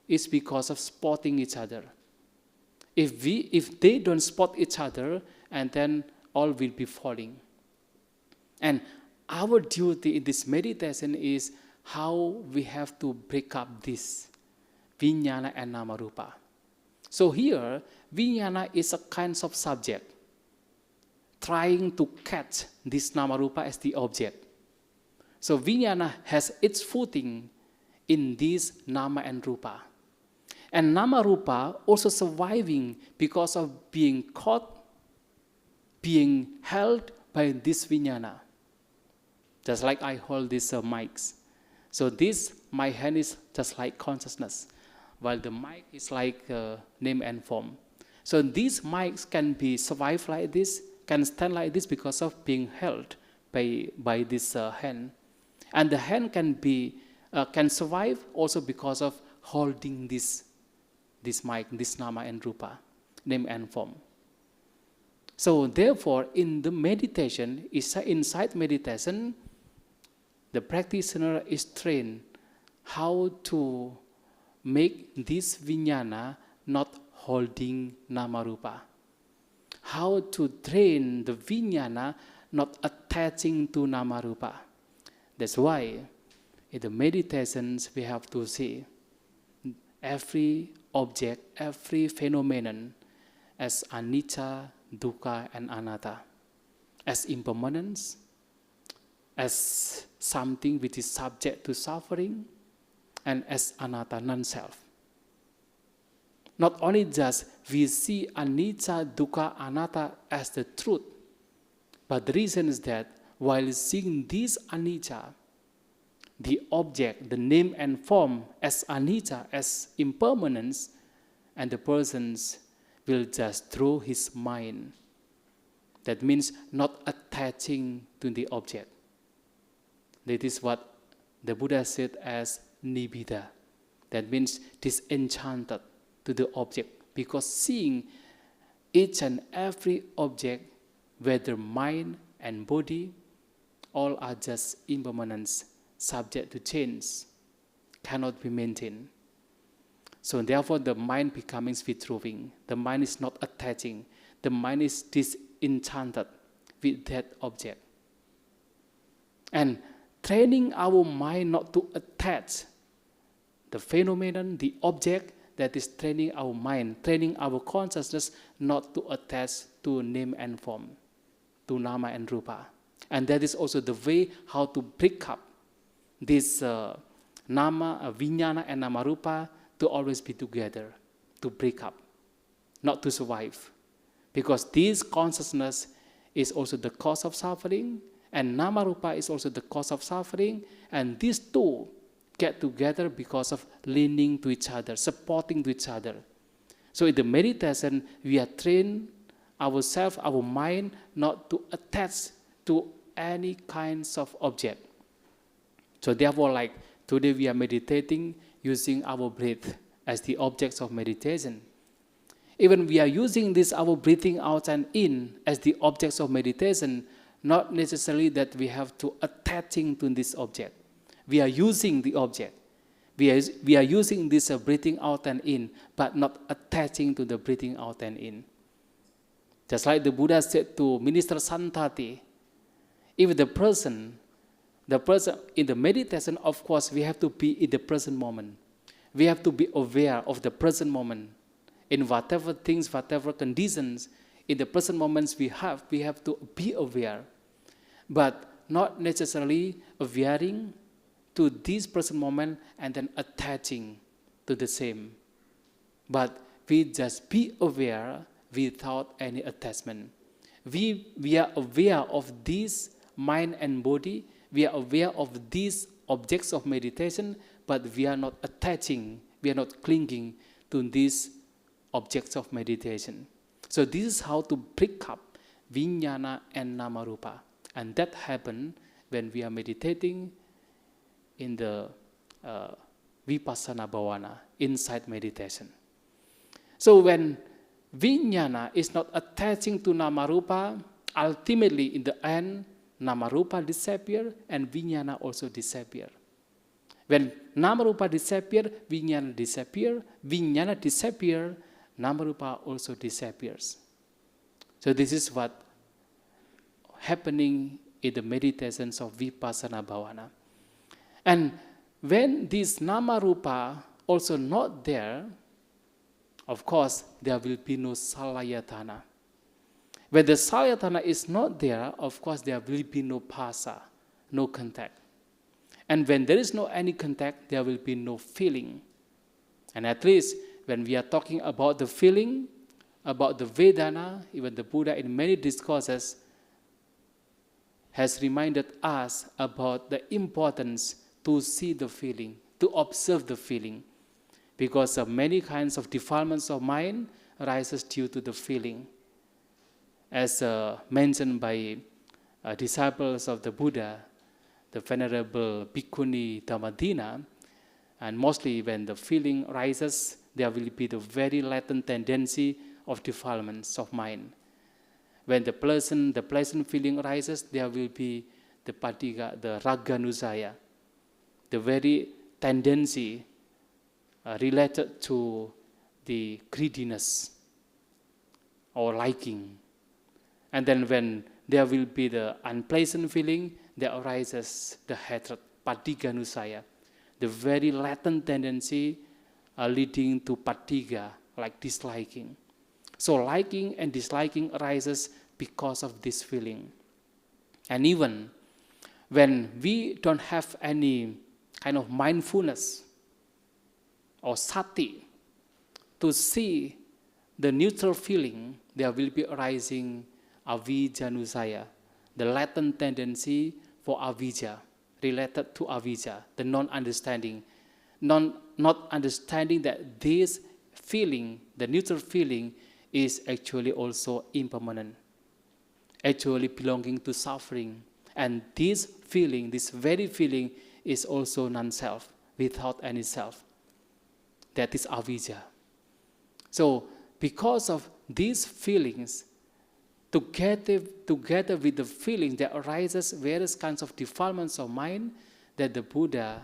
is because of spotting each other. If they don't spot each other, and then all will be falling. And our duty in this meditation is how we have to break up this vijnana and namarupa. So here, vijnana is a kind of subject, trying to catch this namarupa as the object. So vijnana has its footing in this nama and rupa. And namarupa also surviving because of being caught, being held by this vijnana. Just like I hold these mics. So this, my hand is just like consciousness, while the mic is like name and form. So these mics can be survive like this, can stand like this because of being held by this hand. And the hand can survive also because of holding this mic, this nama and rupa, name and form. So therefore, in the meditation, inside meditation, the practitioner is trained how to make this vijnana not holding namarupa. How to train the vijnana not attaching to namarupa. That's why in the meditations we have to see every object, every phenomenon as anicca, dukkha, and anatta, as impermanence, as something which is subject to suffering, and as anatta, non-self. Not only just we see anicca, dukkha, anatta as the truth, but the reason is that while seeing this anicca, the object, the name and form as anicca, as impermanence, and the persons will just throw his mind. That means not attaching to the object. That is what the Buddha said as nibbida. That means disenchanted to the object, because seeing each and every object, whether mind and body, all are just impermanence, subject to change, cannot be maintained. So therefore the mind becoming withdrawing. The mind is not attaching. The mind is disenchanted with that object. And training our mind not to attach the phenomenon, the object, that is training our mind, training our consciousness not to attach to name and form, to nama and rupa. And that is also the way how to break up this nama, vijnana and nama rupa to always be together, to break up, not to survive. Because this consciousness is also the cause of suffering, and nama rupa is also the cause of suffering, and these two get together because of leaning to each other, supporting to each other. So in the meditation, we are trained ourselves, our mind, not to attach to any kinds of object. So therefore, like today we are meditating using our breath as the objects of meditation. Even we are using this, our breathing out and in, as the objects of meditation, not necessarily that we have to attaching to this object. We are using the object. We are using this breathing out and in, but not attaching to the breathing out and in. Just like the Buddha said to Minister Santati, if the person in the meditation, of course, we have to be in the present moment. We have to be aware of the present moment. In whatever things, whatever conditions, in the present moments we have to be aware. But not necessarily awareing to this present moment and then attaching to the same. But we just be aware without any attachment. We are aware of this mind and body. We are aware of these objects of meditation, but we are not attaching, we are not clinging to these objects of meditation. So this is how to break up vijnana and namarupa. And that happens when we are meditating in the Vipassana Bhāvanā, inside meditation. So when vijnana is not attaching to namarupa, ultimately in the end, namarupa disappear and vijnana also disappear. When namarupa disappear, vijnana disappear. Vijnana disappear, namarupa also disappears. So this is what happening in the meditations of Vipassana Bhāvanā. And when this namarupa also not there, of course, there will be no salayatana. When the salayatana is not there, of course, there will be no phasa, no contact. And when there is no any contact, there will be no feeling. And at least when we are talking about the feeling, about the Vedana, even the Buddha in many discourses has reminded us about the importance to see the feeling, to observe the feeling. Because of many kinds of defilements of mind arises due to the feeling. As mentioned by disciples of the Buddha, the Venerable Bhikkhuni Dhammadina, and mostly when the feeling rises, there will be the very latent tendency of defilements of mind. When the pleasant feeling arises, there will be the raganusaya, the very tendency related to the greediness or liking. And then when there will be the unpleasant feeling that arises, the hatred, paṭicca, the very latent tendency leading to paṭicca, like disliking. So liking and disliking arises because of this feeling. And even when we don't have any kind of mindfulness or sati to see the neutral feeling, there will be arising avijja, the latent tendency for avijja, related to avijja, the non-understanding, not understanding that this feeling, the neutral feeling, is actually also impermanent, actually belonging to suffering. And this feeling, this very feeling, is also non-self, without any self. That is avijja. So, because of these feelings, together with the feeling that arises various kinds of defilements of mind, that the Buddha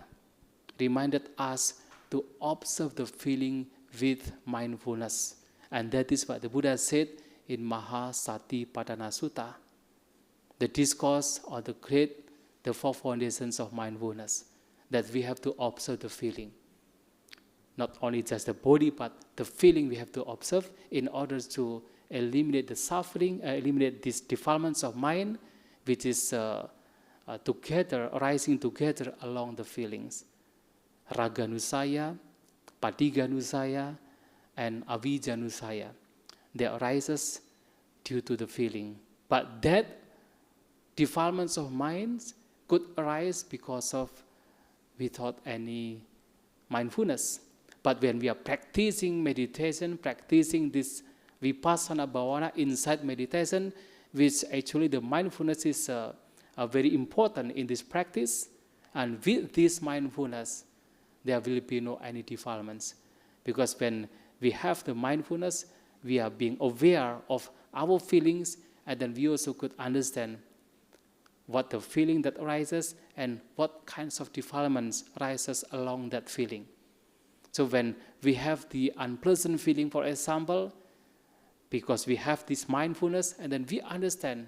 reminded us to observe the feeling with mindfulness. And that is what the Buddha said in Mahasatipaṭṭhana Sutta, the discourse or the four foundations of mindfulness, that we have to observe the feeling. Not only just the body, but the feeling we have to observe in order to eliminate the suffering, eliminate these defilements of mind, which is arising together along the feelings. Raganusaya, paṭicca, and avijja, they arises due to the feeling. But that defilements of minds could arise because of without any mindfulness. But when we are practicing meditation, practicing this Vipassana Bhāvanā inside meditation, which actually the mindfulness is very important in this practice, and with this mindfulness, there will be no any defilements. Because when we have the mindfulness, we are being aware of our feelings, and then we also could understand what the feeling that arises and what kinds of defilements arises along that feeling. So when we have the unpleasant feeling, for example, because we have this mindfulness, and then we understand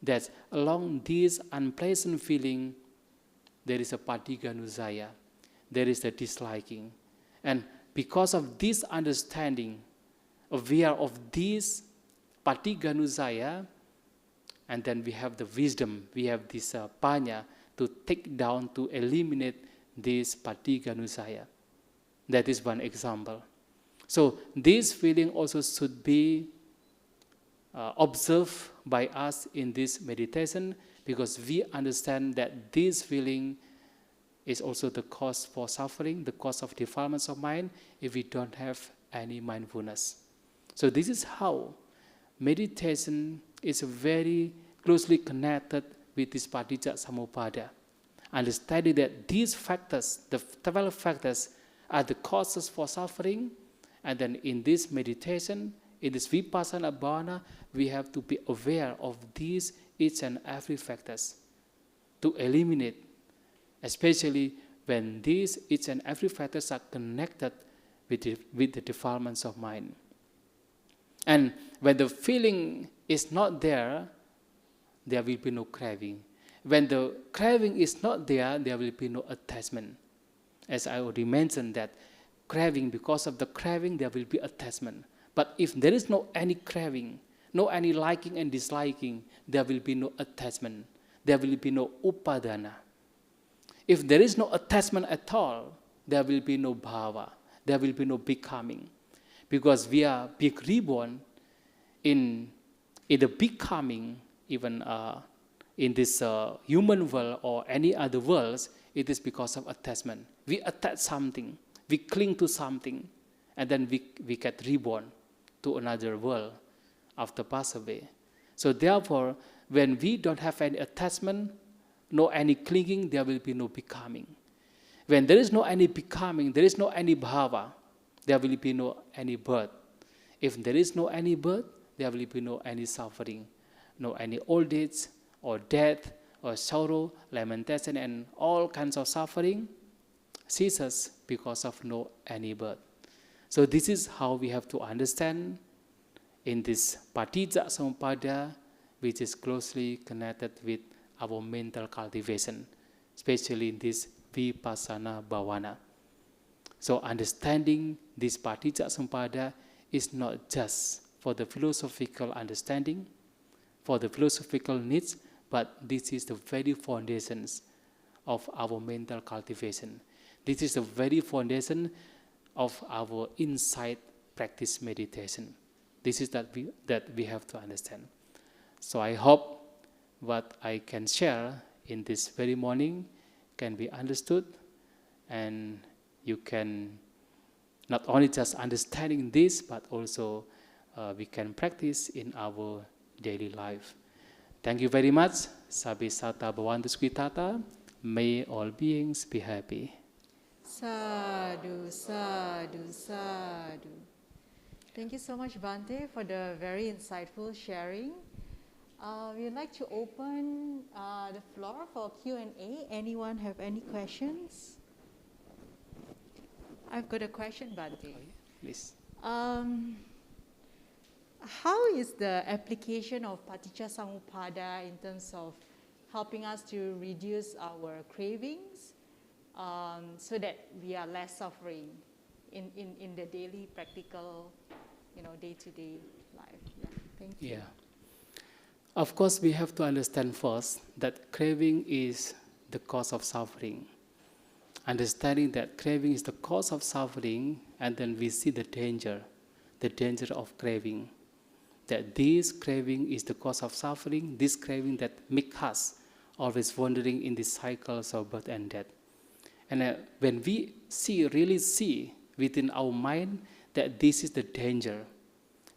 that along this unpleasant feeling, there is a paṭicca, there is a disliking. And because of this understanding, aware of this paṭicca, and then we have the wisdom, we have this pañña to take down, to eliminate this paṭicca. That is one example. So this feeling also should be observed by us in this meditation, because we understand that this feeling is also the cause for suffering, the cause of defilements of mind, if we don't have any mindfulness. So this is how meditation is very closely connected with this Paṭiccasamuppāda. Understanding that these factors, the 12 factors, are the causes for suffering, and then in this meditation, in this Vipassana Bhāvanā, we have to be aware of these each and every factors to eliminate, especially when these each and every factors are connected with the defilements of mind. And when the feeling is not there, there will be no craving. When the craving is not there, there will be no attachment. As I already mentioned, that craving, because of the craving, there will be attachment. But if there is no any craving, no any liking and disliking, there will be no attachment. There will be no upadana. If there is no attachment at all, there will be no bhava. There will be no becoming. Because we are being reborn in the becoming, even in this human world or any other worlds, it is because of attachment. We attach something, we cling to something, and then we get reborn to another world after pass away. So therefore, when we don't have any attachment, no any clinging, there will be no becoming. When there is no any becoming, there is no any bhava, there will be no any birth. If there is no any birth, there will be no any suffering, no any old age or death or sorrow, lamentation, and all kinds of suffering ceases because of no any birth. So this is how we have to understand in this Paṭiccasamuppāda, which is closely connected with our mental cultivation, especially in this Vipassana Bhāvanā. So understanding this Paṭiccasamuppāda is not just for the philosophical understanding, for the philosophical needs, but this is the very foundations of our mental cultivation. This is the very foundation of our insight practice meditation. This is that we have to understand. So I hope what I can share in this very morning can be understood, and you can not only just understanding this, but also we can practice in our daily life. Thank you very much. Sabi Sata Bhavantu Sukitata. May all beings be happy. Sadhu, sadhu, sadhu. Thank you so much, Bhante, for the very insightful sharing. We'd like to open the floor for Q&A. Anyone have any questions? I've got a question, Bhante. Please. How is the application of Paṭiccasamuppāda in terms of helping us to reduce our cravings so that we are less suffering in the daily practical, day-to-day life? Yeah, thank you. Yeah. Of course, we have to understand first that craving is the cause of suffering. Understanding that craving is the cause of suffering, and then we see the danger of craving. That this craving is the cause of suffering, this craving that makes us always wandering in the cycles of birth and death. And when we really see within our mind that this is the danger,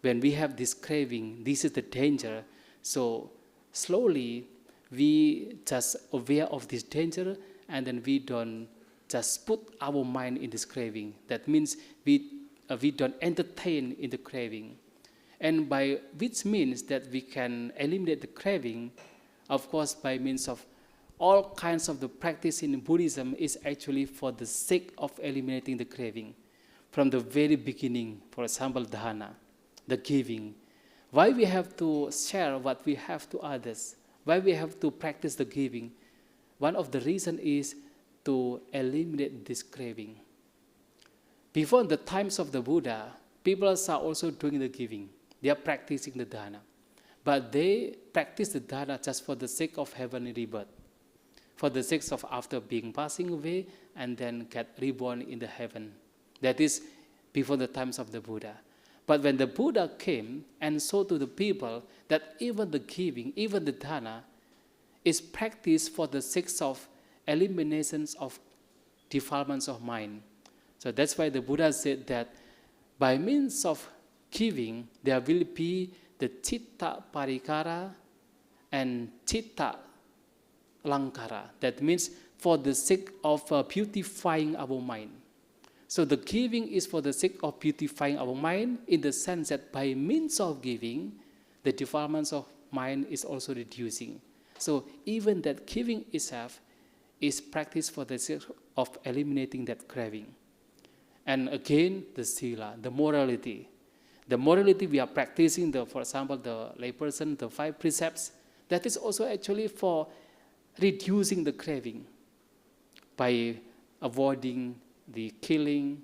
when we have this craving, this is the danger, so slowly we just aware of this danger, and then we don't just put our mind in this craving. That means we don't entertain in the craving. And by which means that we can eliminate the craving, of course, by means of all kinds of the practice in Buddhism is actually for the sake of eliminating the craving. From the very beginning, for example, dana, the giving. Why we have to share what we have to others? Why we have to practice the giving? One of the reasons is to eliminate this craving. Before the times of the Buddha, people are also doing the giving. They are practicing the dana. But they practice the dana just for the sake of heavenly rebirth. For the sake of after passing away and then get reborn in the heaven. That is before the times of the Buddha. But when the Buddha came and showed to the people that even the giving, even the dana, is practiced for the sake of eliminations of defilements of mind. So that's why the Buddha said that by means of giving, there will be the citta parikara and citta lankara. That means for the sake of beautifying our mind. So the giving is for the sake of beautifying our mind in the sense that by means of giving, the defilements of mind is also reducing. So even that giving itself is practiced for the sake of eliminating that craving. And again, the sila, the morality. The morality we are practicing, for example, the layperson, the 5 precepts, that is also actually for reducing the craving by avoiding the killing,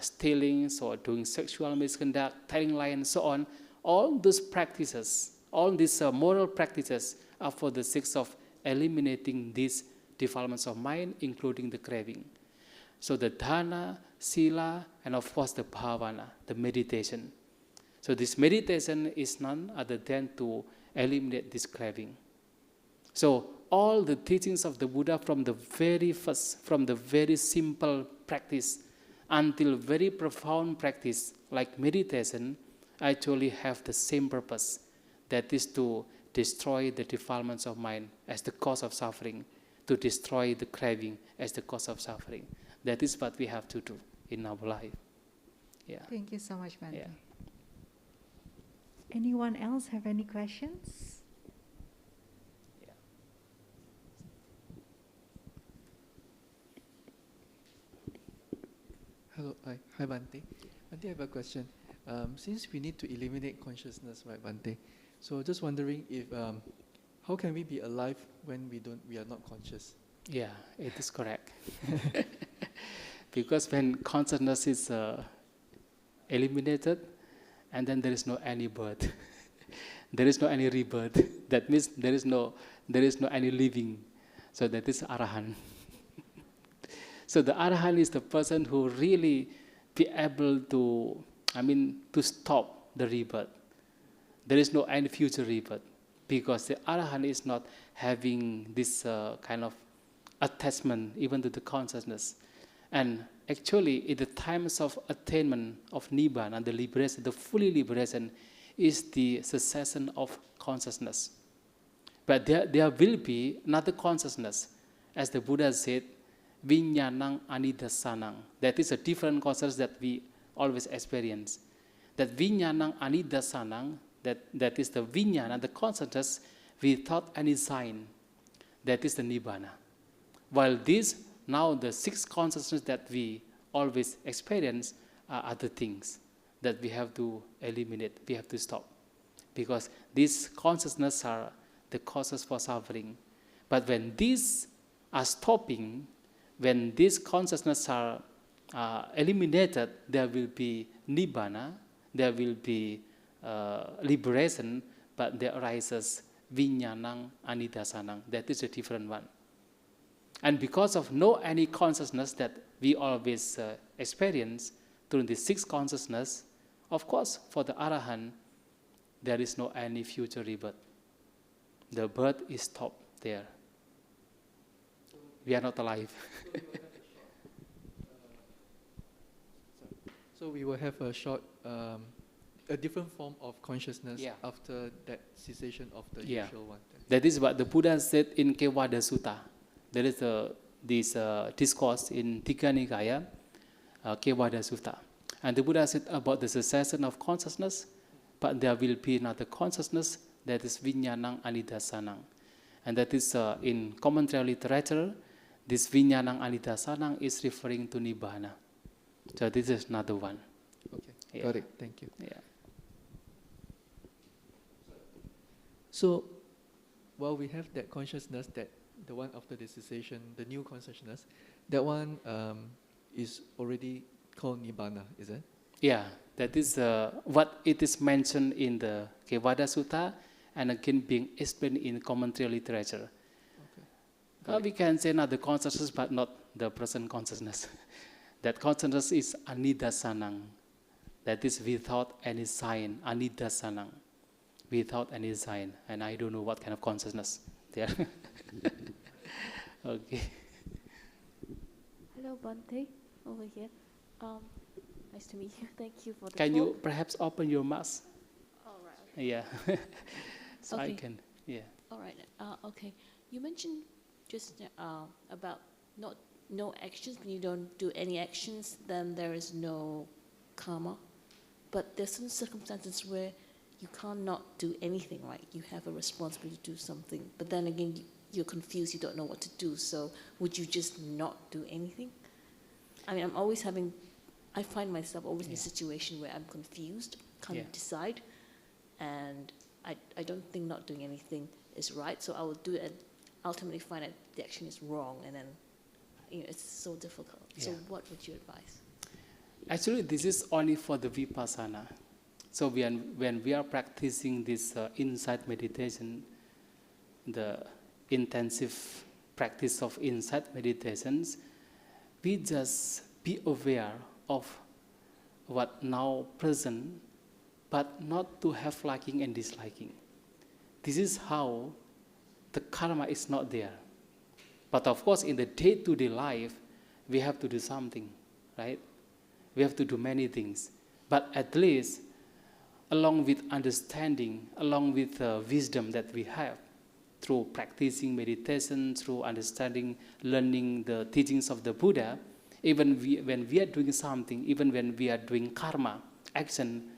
stealing, so doing sexual misconduct, telling lies, and so on. All those practices, all these moral practices are for the sake of eliminating these defilements of mind, including the craving. So the dana, sila, and of course the bhavana, the meditation. So this meditation is none other than to eliminate this craving. So all the teachings of the Buddha from the very first, from the very simple practice until very profound practice like meditation actually have the same purpose. That is to destroy the defilements of mind as the cause of suffering, to destroy the craving as the cause of suffering. That is what we have to do in our life. Yeah. Thank you so much, Bhante. Yeah. Anyone else have any questions? Yeah. Hello, hi Bhante. Bhante, I have a question. Since we need to eliminate consciousness, right, Bhante? So just wondering if how can we be alive when we are not conscious? Yeah, it is correct. Because when consciousness is eliminated, and then there is no any birth, there is no any rebirth. That means there is no any living. So that is Arahant. So the Arahant is the person who really be able to, to stop the rebirth. There is no any future rebirth, because the Arahant is not having this kind of attachment even to the consciousness. And actually, in the times of attainment of Nibbana, the liberation, the fully liberation, is the cessation of consciousness. But there will be another consciousness, as the Buddha said, Viññānaṁ anidasanam. That is a different consciousness that we always experience. That Viññānaṁ anidasanam, that is the Viññāna, the consciousness without any sign. That is the Nibbana. While this, now the six consciousness that we always experience are other things that we have to eliminate, we have to stop. Because these consciousness are the causes for suffering. But when these are stopping, when these consciousness are eliminated, there will be Nibbana, there will be liberation, but there arises Viññānaṁ anidasanam. That is a different one. And because of no any consciousness that we always experience through the six consciousness, of course, for the Arahant, there is no any future rebirth. The birth is stopped there. We are not alive. So we will have a short, a different form of consciousness after that cessation of the usual one. That is what the Buddha said in Kevada Sutta. There is this discourse in Tika Nikaya, Kevada Sutta. And the Buddha said about the cessation of consciousness, but there will be another consciousness, that is Viññānaṁ anidasanam. And that is in commentary literature, this Viññānaṁ anidasanam is referring to Nibbana. So this is another one. Okay, got it. Thank you. Yeah. So while we have that consciousness, that the one after the cessation, the new consciousness, that one is already called Nibbana, is it? Yeah, that is what it is mentioned in the Kevada Sutta, and again being explained in commentary literature. Okay. We can say another consciousness, but not the present consciousness. That consciousness is anidasanam. That is without any sign, anidasanam. Without any sign. And I don't know what kind of consciousness there. Okay. Hello, Bhante, over here. Nice to meet you. Thank you for the Can talk. you perhaps open your mask? Oh, right. Okay. Yeah. So Okay. I can, yeah. All right. Okay. You mentioned just about no actions. When you don't do any actions, then there is no karma. But there's some circumstances where you can't not do anything, right? You have a responsibility to do something. But then again, you're confused. You don't know what to do. So would you just not do anything? I mean, I find myself always in a situation where I'm confused, can't decide. And I don't think not doing anything is right. So I will do it and ultimately find that the action is wrong. And then, it's so difficult. Yeah. So what would you advise? Actually, this is only for the Vipassana. So when we are practicing this insight meditation, the intensive practice of insight meditations, we just be aware of what now present, but not to have liking and disliking. This is how the karma is not there. But of course, in the day-to-day life, we have to do something, right? We have to do many things. But at least, along with understanding, along with wisdom that we have, through practicing meditation, through understanding, learning the teachings of the Buddha, even when we are doing something, even when we are doing karma, action,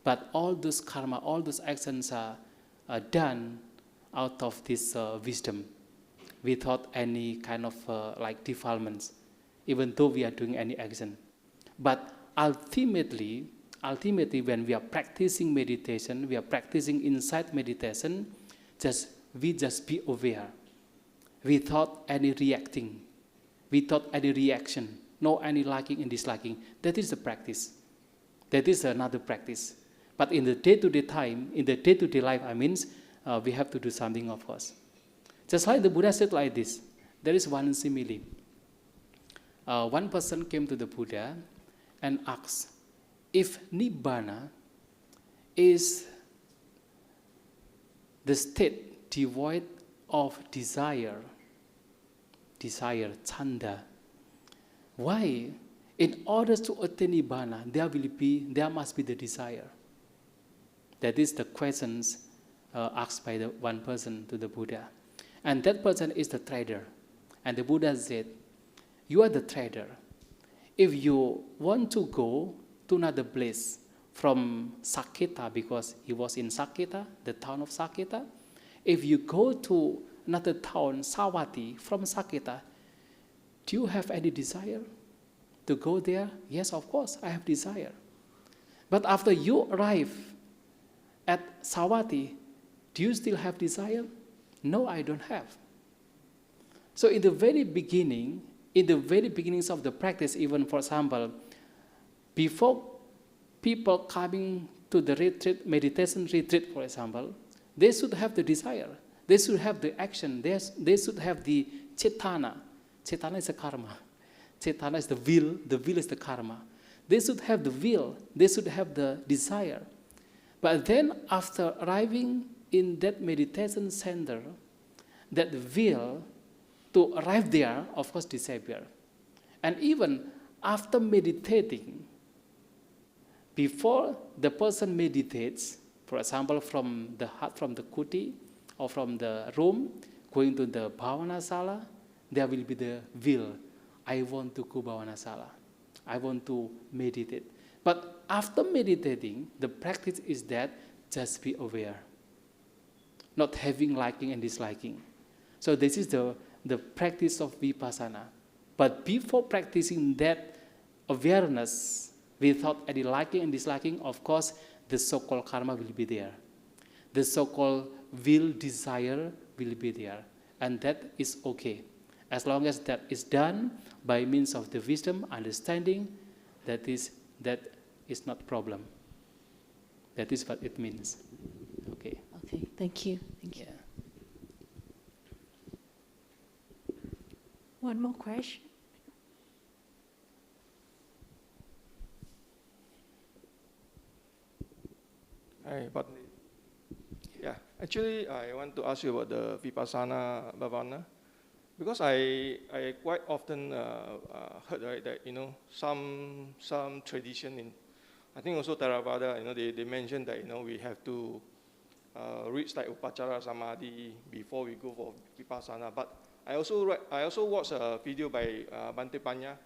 but all those karma, all those actions are done out of this wisdom, without any kind of defilements, even though we are doing any action. But ultimately, ultimately when we are practicing meditation, we are practicing insight meditation, we just be aware without any reacting, without any reaction, no any liking and disliking. That is the practice. That is another practice. But in the day-to-day time, in the day-to-day life, we have to do something, of course. Just like the Buddha said like this, there is one simile. One person came to the Buddha and asked, if Nibbana is the state devoid of desire, chanda, why, in order to attain Nibbana, there must be the desire? That is the questions asked by the one person to the Buddha. And that person is the trader. And the Buddha said, you are the trader. If you want to go to another place from Saketa, because he was in Saketa, the town of Saketa, if you go to another town, Savatthi, from Saketa, do you have any desire to go there? Yes, of course, I have desire. But after you arrive at Savatthi, do you still have desire? No, I don't have. So in the very beginnings of the practice, even for example, before people coming to the retreat, meditation retreat, for example, they should have the desire. They should have the action. They should have the cetana. Cetana is the karma. Cetana is the will. The will is the karma. They should have the will. They should have the desire. But then after arriving in that meditation center, that will to arrive there, of course, disappear. And even after meditating, before the person meditates, for example, from the hut, from the kuti, or from the room, going to the Bhāvanā sala, there will be the will. I want to go Bhāvanā sala. I want to meditate. But after meditating, the practice is that just be aware, not having liking and disliking. So this is the practice of Vipassana. But before practicing that awareness, without any liking and disliking, of course, the so-called karma will be there. The so-called will, desire will be there. And that is okay. As long as that is done by means of the wisdom, understanding, that is not problem. That is what it means. Okay. Okay, thank you. Thank you. Yeah. One more question. Hi, but yeah, actually, I want to ask you about the Vipassana Bhāvanā, because I quite often heard, right, that some tradition in, I think also Theravada, they mentioned that we have to reach like Upacara Samadhi before we go for Vipassana. But I also watched a video by Bhante Panya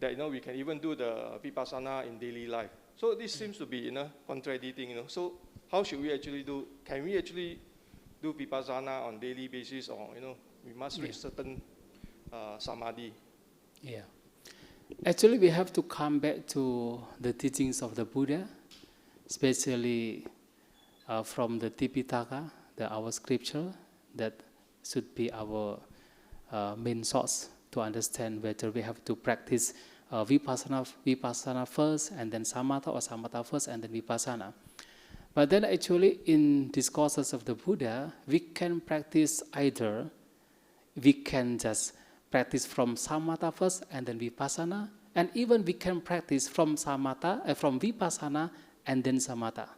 that we can even do the Vipassana in daily life. So this seems to be contradicting. So how should we actually do? Can we actually do Vipassana on daily basis, or we must reach certain samadhi? Yeah. Actually, we have to come back to the teachings of the Buddha, especially from the Tipitaka, our scripture, that should be our main source to understand whether we have to practice Vipassana first, and then Samatha, or Samatha first, and then Vipassana. But then actually in discourses of the Buddha, we can practice either. We can just practice from Samatha first and then Vipassana, and even we can practice from Vipassana and then Samatha.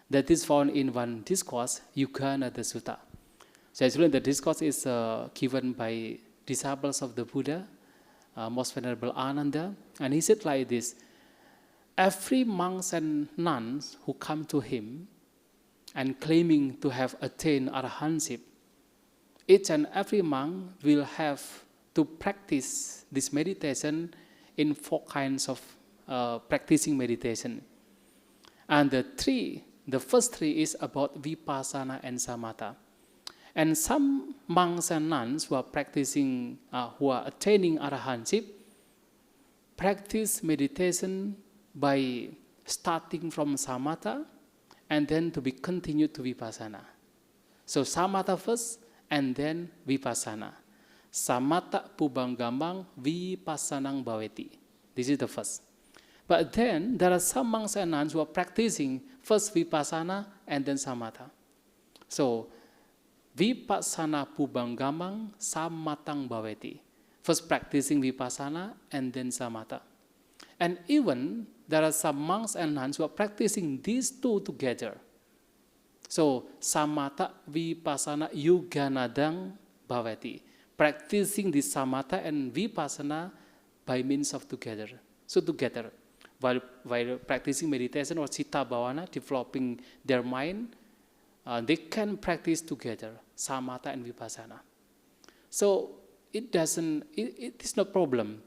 That is found in one discourse, Yukkana the Sutta. So actually the discourse is given by disciples of the Buddha, Most Venerable Ananda, and he said like this: every monks and nuns who come to him and claiming to have attained arahantship, each and every monk will have to practice this meditation in 4 kinds of practicing meditation. And the first three is about Vipassana and Samatha. And some monks and nuns who are practicing, who are attaining arahantship, practice meditation by starting from samatha and then to be continued to vipassana. So samatha first and then vipassana. Samatha pubanggamang vipassanang bhaveti. This is the first. But then there are some monks and nuns who are practicing first vipassana and then samatha. So vipassana pubanggamang samatang bhaveti. First practicing vipassana and then samatha. And even there are some monks and nuns who are practicing these two together. So samatha vipassana yuganadang bhavati. Practicing the samatha and vipassana by means of together. So together, while practicing meditation or citta bhavana, developing their mind, they can practice together samatha and vipassana. So it is no problem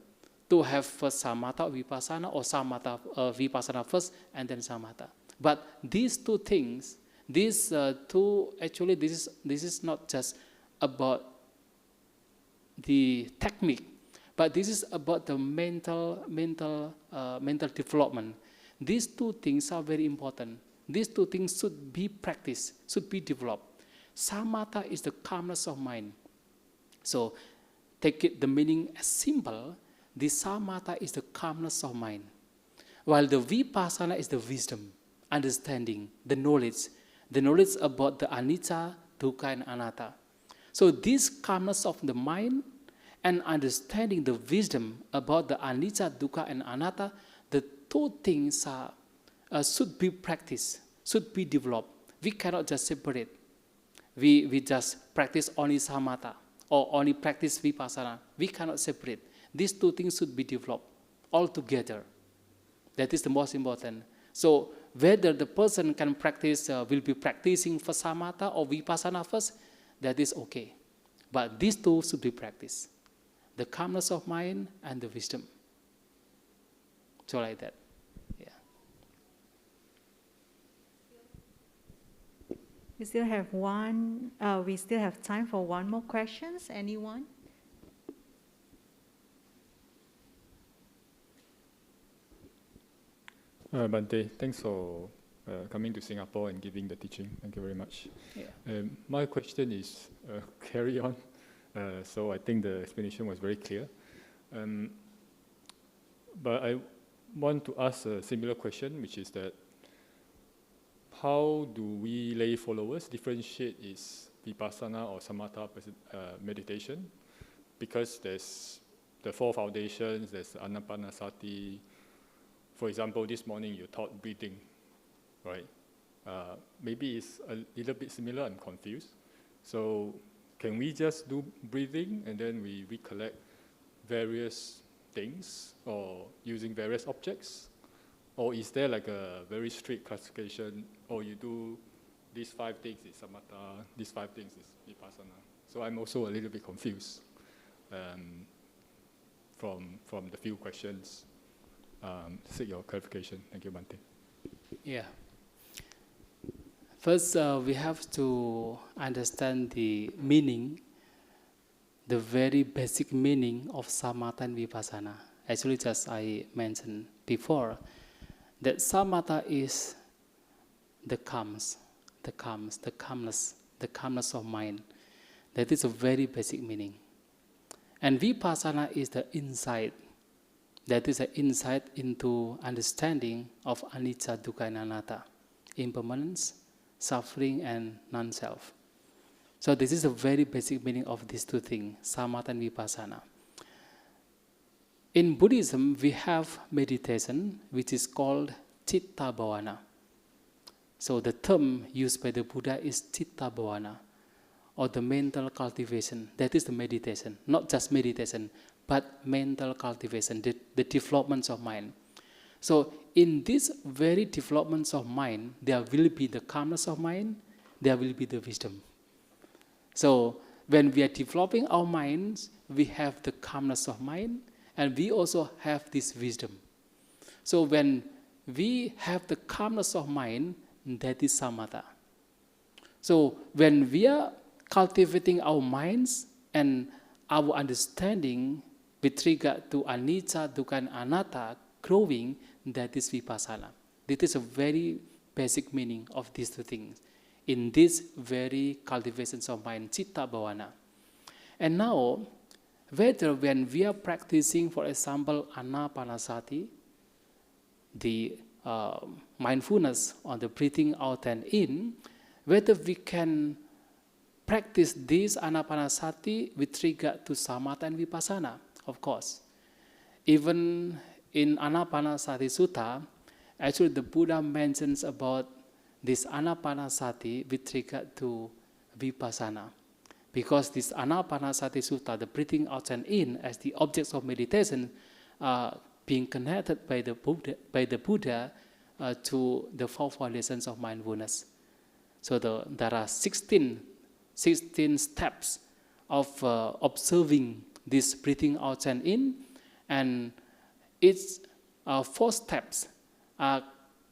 to have first samatha or vipassana, or samatha vipassana first and then samatha. But these two things, this is not just about the technique, but this is about the mental development. These two things are very important. These two things should be practiced, should be developed. Samatha is the calmness of mind. So take it the meaning as simple. The samatha is the calmness of mind, while the vipassana is the wisdom, understanding, the knowledge about the anicca, dukkha, and anatta. So this calmness of the mind and understanding the wisdom about the anicca, dukkha, and anatta, the two things should be practiced, should be developed. We cannot just separate. We just practice only samatha or only practice vipassana. We cannot separate. These two things should be developed all together. That is the most important. So whether the person can practice, will be practicing for samatha or vipassana first, that is okay. But these two should be practiced. The calmness of mind and the wisdom. So like that. Yeah. We still have time for one more questions. Anyone? Bhante, thanks for coming to Singapore and giving the teaching. Thank you very much. Yeah. My question is carry on. So I think the explanation was very clear. But I want to ask a similar question, which is that how do we lay followers differentiate is vipassana or samatha meditation? Because there's the four foundations, there's anapanasati. For example, this morning you taught breathing, right? Maybe it's a little bit similar, I'm confused. So can we just do breathing and then we recollect various things or using various objects? Or is there like a very strict classification, or you do these 5 things is samatha, these 5 things is vipassana? So I'm also a little bit confused from the few questions. Seek your clarification. Thank you, Bhante. Yeah. First, we have to understand the meaning, the very basic meaning of samatha and vipassana. Actually, just I mentioned before, that samatha is the calmness of mind. That is a very basic meaning. And vipassana is the insight. That is an insight into understanding of anicca, dukkha, and anatta, impermanence, suffering, and non-self. So this is the very basic meaning of these two things, samatha and vipassana. In Buddhism, we have meditation, which is called citta bhavana. So the term used by the Buddha is citta bhavana, or the mental cultivation. That is the meditation, not just meditation, but mental cultivation, the developments of mind. So in this very developments of mind, there will be the calmness of mind, there will be the wisdom. So when we are developing our minds, we have the calmness of mind, and we also have this wisdom. So when we have the calmness of mind, that is samatha. So when we are cultivating our minds and our understanding with regard to anicca, dukkha, and anatta growing, that is vipassana. This is a very basic meaning of these two things in this very cultivations of mind, citta bhavana. And now, whether when we are practicing, for example, anapanasati, the mindfulness on the breathing out and in, whether we can practice this anapanasati with regard to samatha and vipassana, of course. Even in Anapanasati Sutta, actually the Buddha mentions about this anapanasati with regard to vipassana. Because this anapanasati sutta, the breathing out and in as the objects of meditation, are being connected by the Buddha to the four foundations of mindfulness. So there are 16 steps of observing this breathing out and in, and its 4 steps are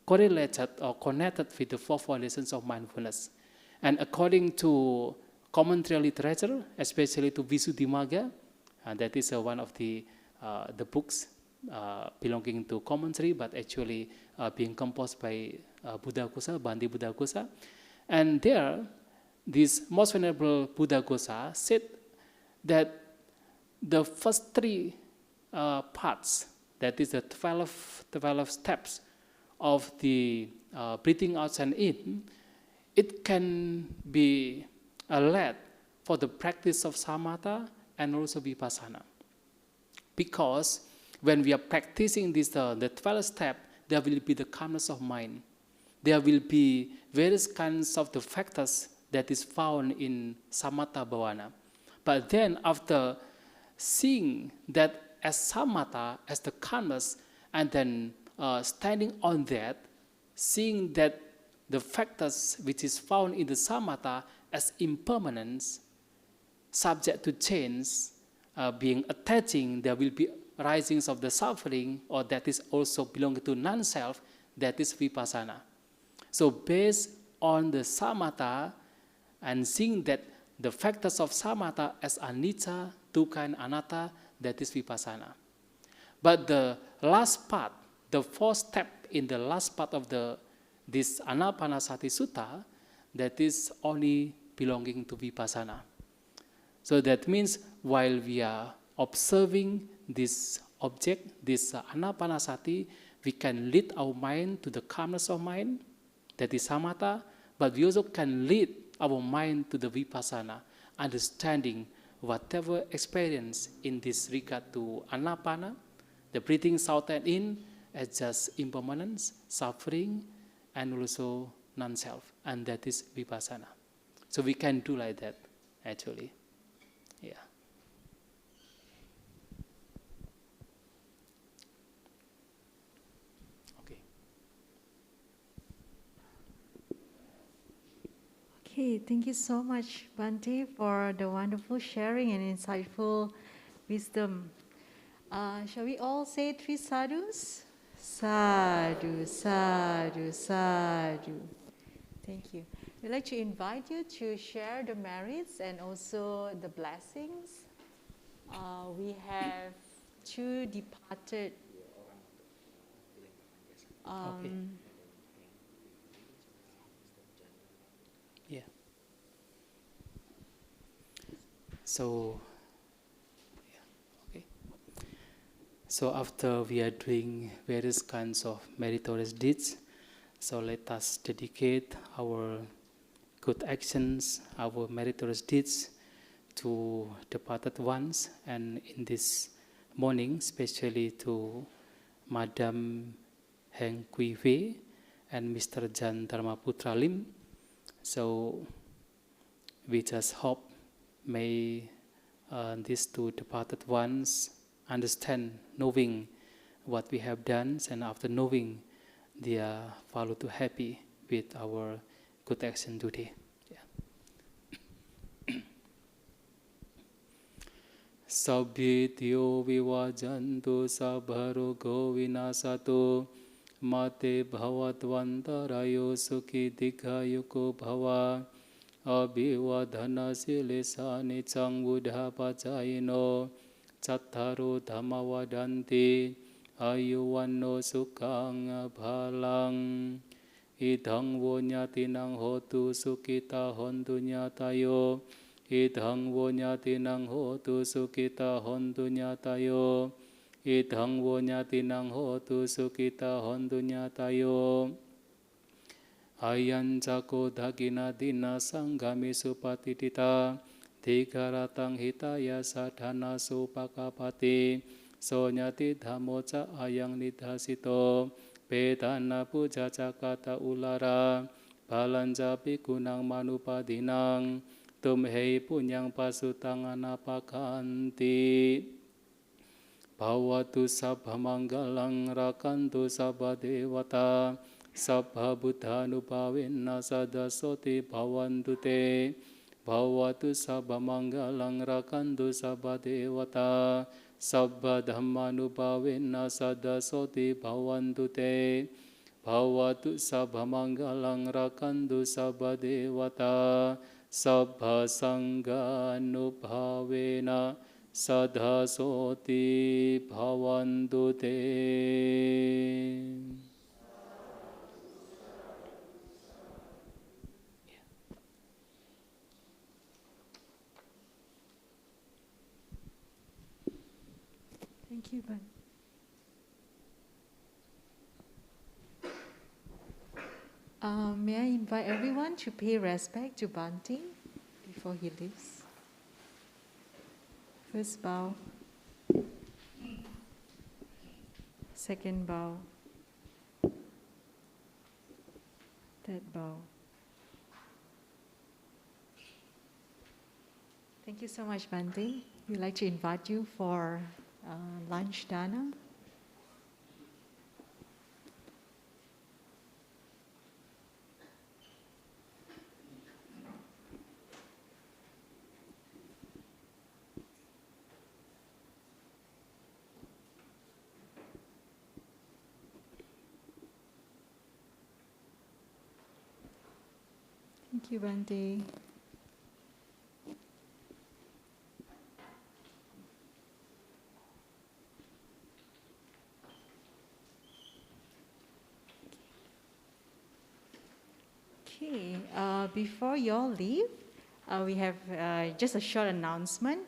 correlated or connected with the four foundations of mindfulness. And according to commentary literature, especially to Visuddhimagga, and that is one of the books belonging to commentary, but actually being composed by Buddhaghosa, Bhante Buddhaghosa. And there, this most venerable Buddhaghosa said that the first 3 parts, that is the 12 steps of the breathing out and in, it can be led for the practice of samatha and also vipassana. Because when we are practicing this, the 12th step, there will be the calmness of mind. There will be various kinds of the factors that is found in samatha bhavana. But then after seeing that as samatha, as the calmness, and then standing on that, seeing that the factors which is found in the samatha as impermanence, subject to change, being attaching, there will be risings of the suffering, or that is also belonging to non-self, that is vipassana. So based on the samatha and seeing that the factors of samatha as anicca, dukkha, and anatta, that is vipassana. But the last part, the 4th step in the last part of this Anapanasati Sutta, that is only belonging to vipassana. So that means while we are observing this object, this Anapanasati, we can lead our mind to the calmness of mind, that is samatha, but we also can lead our mind to the vipassana, understanding whatever experience in this regard to anapana, the breathing out and in, as just impermanence, suffering, and also non-self, and that is vipassana. So we can do like that, actually. Yeah. Okay. Okay, thank you so much, Bhante, for the wonderful sharing and insightful wisdom. Shall we all say 3 sadhus? Sadhu, sadhu, sadhu. Thank you. We'd like to invite you to share the merits and also the blessings. We have 2 departed. Okay. Yeah. So, okay. So after we are doing various kinds of meritorious deeds, so let us dedicate our good actions, our meritorious deeds to departed ones, and in this morning, especially to Madam Heng Kui Wei and Mr. Jan Dharmaputra Lim. So we just hope may these 2 departed ones understand, knowing what we have done, and after knowing, they are follow to happy with our good action today. Yeah. Sabbityo vivajantu sabharogo vinasato mate bhavatvantarayo sukhi dikayuko bhava abhivadhana silesani chang buddha pacayino cattaro dhamma vadanti Ayuwanno sukhang bhalang. Idhang wo nyatinang hotu sukita hontu nyatayo. Idhang wo nyatinang hotu sukita hontu nyatayo. Idhang wo nyatinang hotu sukita hontu nyatayo. Ayan cako dagina dina sanggami supatitita. Tigaratang hitaya sadhana supakapati. Sonyati dhamoca ayang nidhasito. Pedana puja cakata ulara. Balanja pikunang manupadinang. Tumhei punyang pasutang anapakanti. Bhavatu sabha manggalang rakantu sabha dewata. Sabha buddhanupavena sadasoti bhavantu te. Bhavatu sabha manggalang rakantu sabha dewata. Sabba dhammanupavena sadasoti bhavantu te. Bhavatu sabha manggalang rakantu sabha dewata. Sabba sanghanupavena sadasoti bhavantu te. Thank you, Bhante. May I invite everyone to pay respect to Bhante before he leaves? First bow. Second bow. Third bow. Thank you so much, Bhante. We'd like to invite you for lunch dana. Thank you, Bhante. Okay, before you all leave, we have just a short announcement.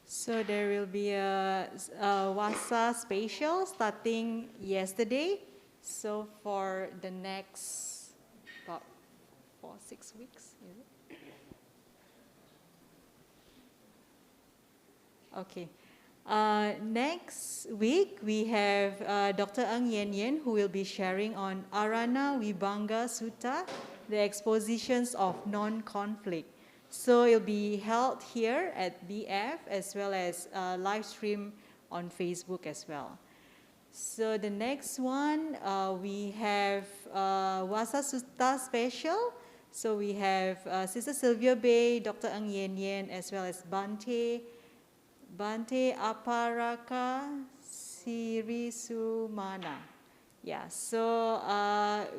So there will be a Vasa special starting yesterday. So for the next about 4-6 weeks, is it? Okay. Next week we have Dr. 𝐒𝐚𝐬𝐻 who will be sharing on Arana Vibhanga Sutta, the expositions of non-conflict. So it'll be held here at BF as well as live stream on Facebook as well. So the next one, we have Vasa Sutta special. So we have Sister Sylvia Bay, Dr. 𝐒𝐚𝐬𝐻, as well as Bhante Aparaka Sirisumana. Yeah, so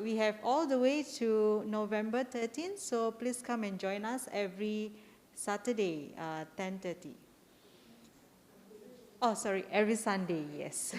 we have all the way to November 13th, so please come and join us every Saturday, 10:30. Oh, sorry, every Sunday, yes.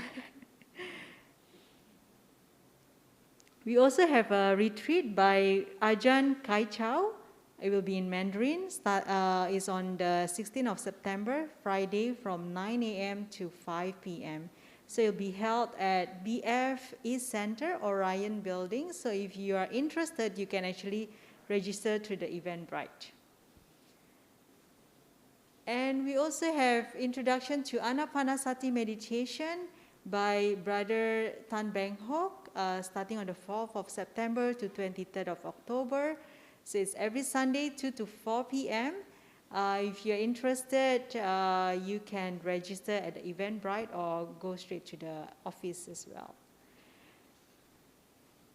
We also have a retreat by Ajahn Kai Chau. It will be in Mandarin. It's on the 16th of September, Friday, from 9 a.m. to 5 p.m. So it'll be held at BF East Center, Orion Building. So if you are interested, you can actually register through the Eventbrite. And we also have introduction to Anapanasati meditation by Brother Tan Beng Hok, starting on the 4th of September to 23rd of October. So it's every Sunday, 2 to 4 p.m. If you're interested, you can register at the Eventbrite or go straight to the office as well.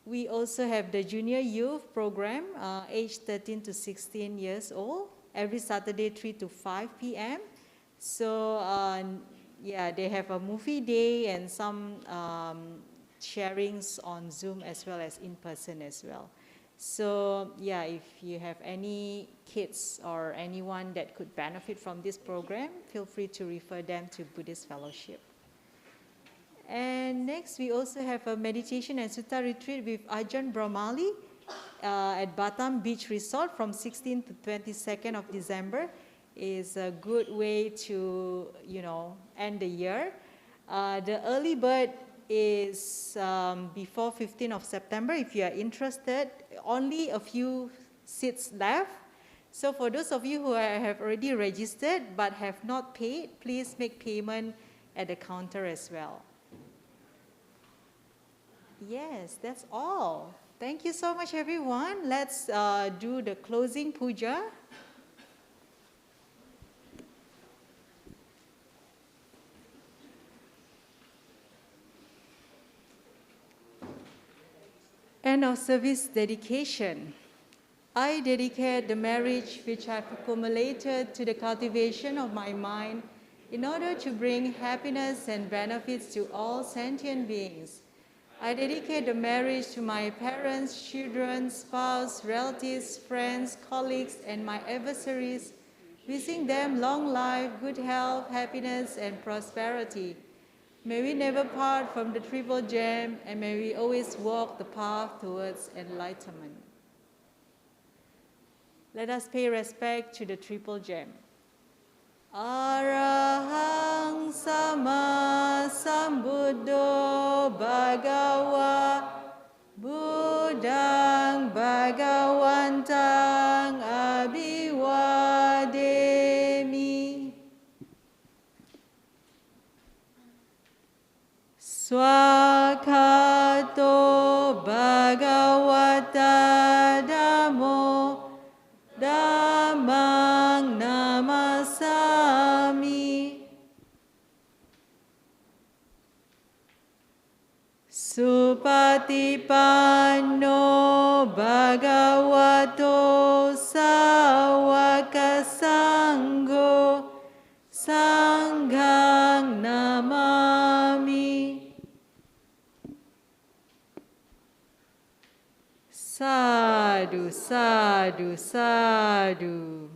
We also have the junior youth program, age 13 to 16 years old, every Saturday 3 to 5 p.m. So yeah, they have a movie day and some sharings on Zoom as well as in person as well. So yeah, if you have any kids or anyone that could benefit from this program, feel free to refer them to Buddhist Fellowship. And next, we also have a meditation and sutta retreat with Ajahn Brahmali at Batam Beach Resort from 16th to 22nd of December. Is a good way to, end the year. The early bird is before 15th of September. If you are interested, only a few seats left. So for those of you who have already registered but have not paid, please make payment at the counter as well. Yes, that's all. Thank you so much, everyone. Let's do the closing puja. End of service dedication. I dedicate the marriage which I've accumulated to the cultivation of my mind in order to bring happiness and benefits to all sentient beings. I dedicate the marriage to my parents, children, spouse, relatives, friends, colleagues, and my adversaries, wishing them long life, good health, happiness, and prosperity. May we never part from the Triple Gem, and may we always walk the path towards enlightenment. Let us pay respect to the Triple Gem. Arahang Sama Sambuddho Bhagava Buddhang Bhagavantang Abhiwademi. Swakato Bhagavata Dhammo Dhammang Namasami. Supatipanno Bhagavato Sāvaka Sangho Sanghang Namami. Sadhu, sadhu, sadhu.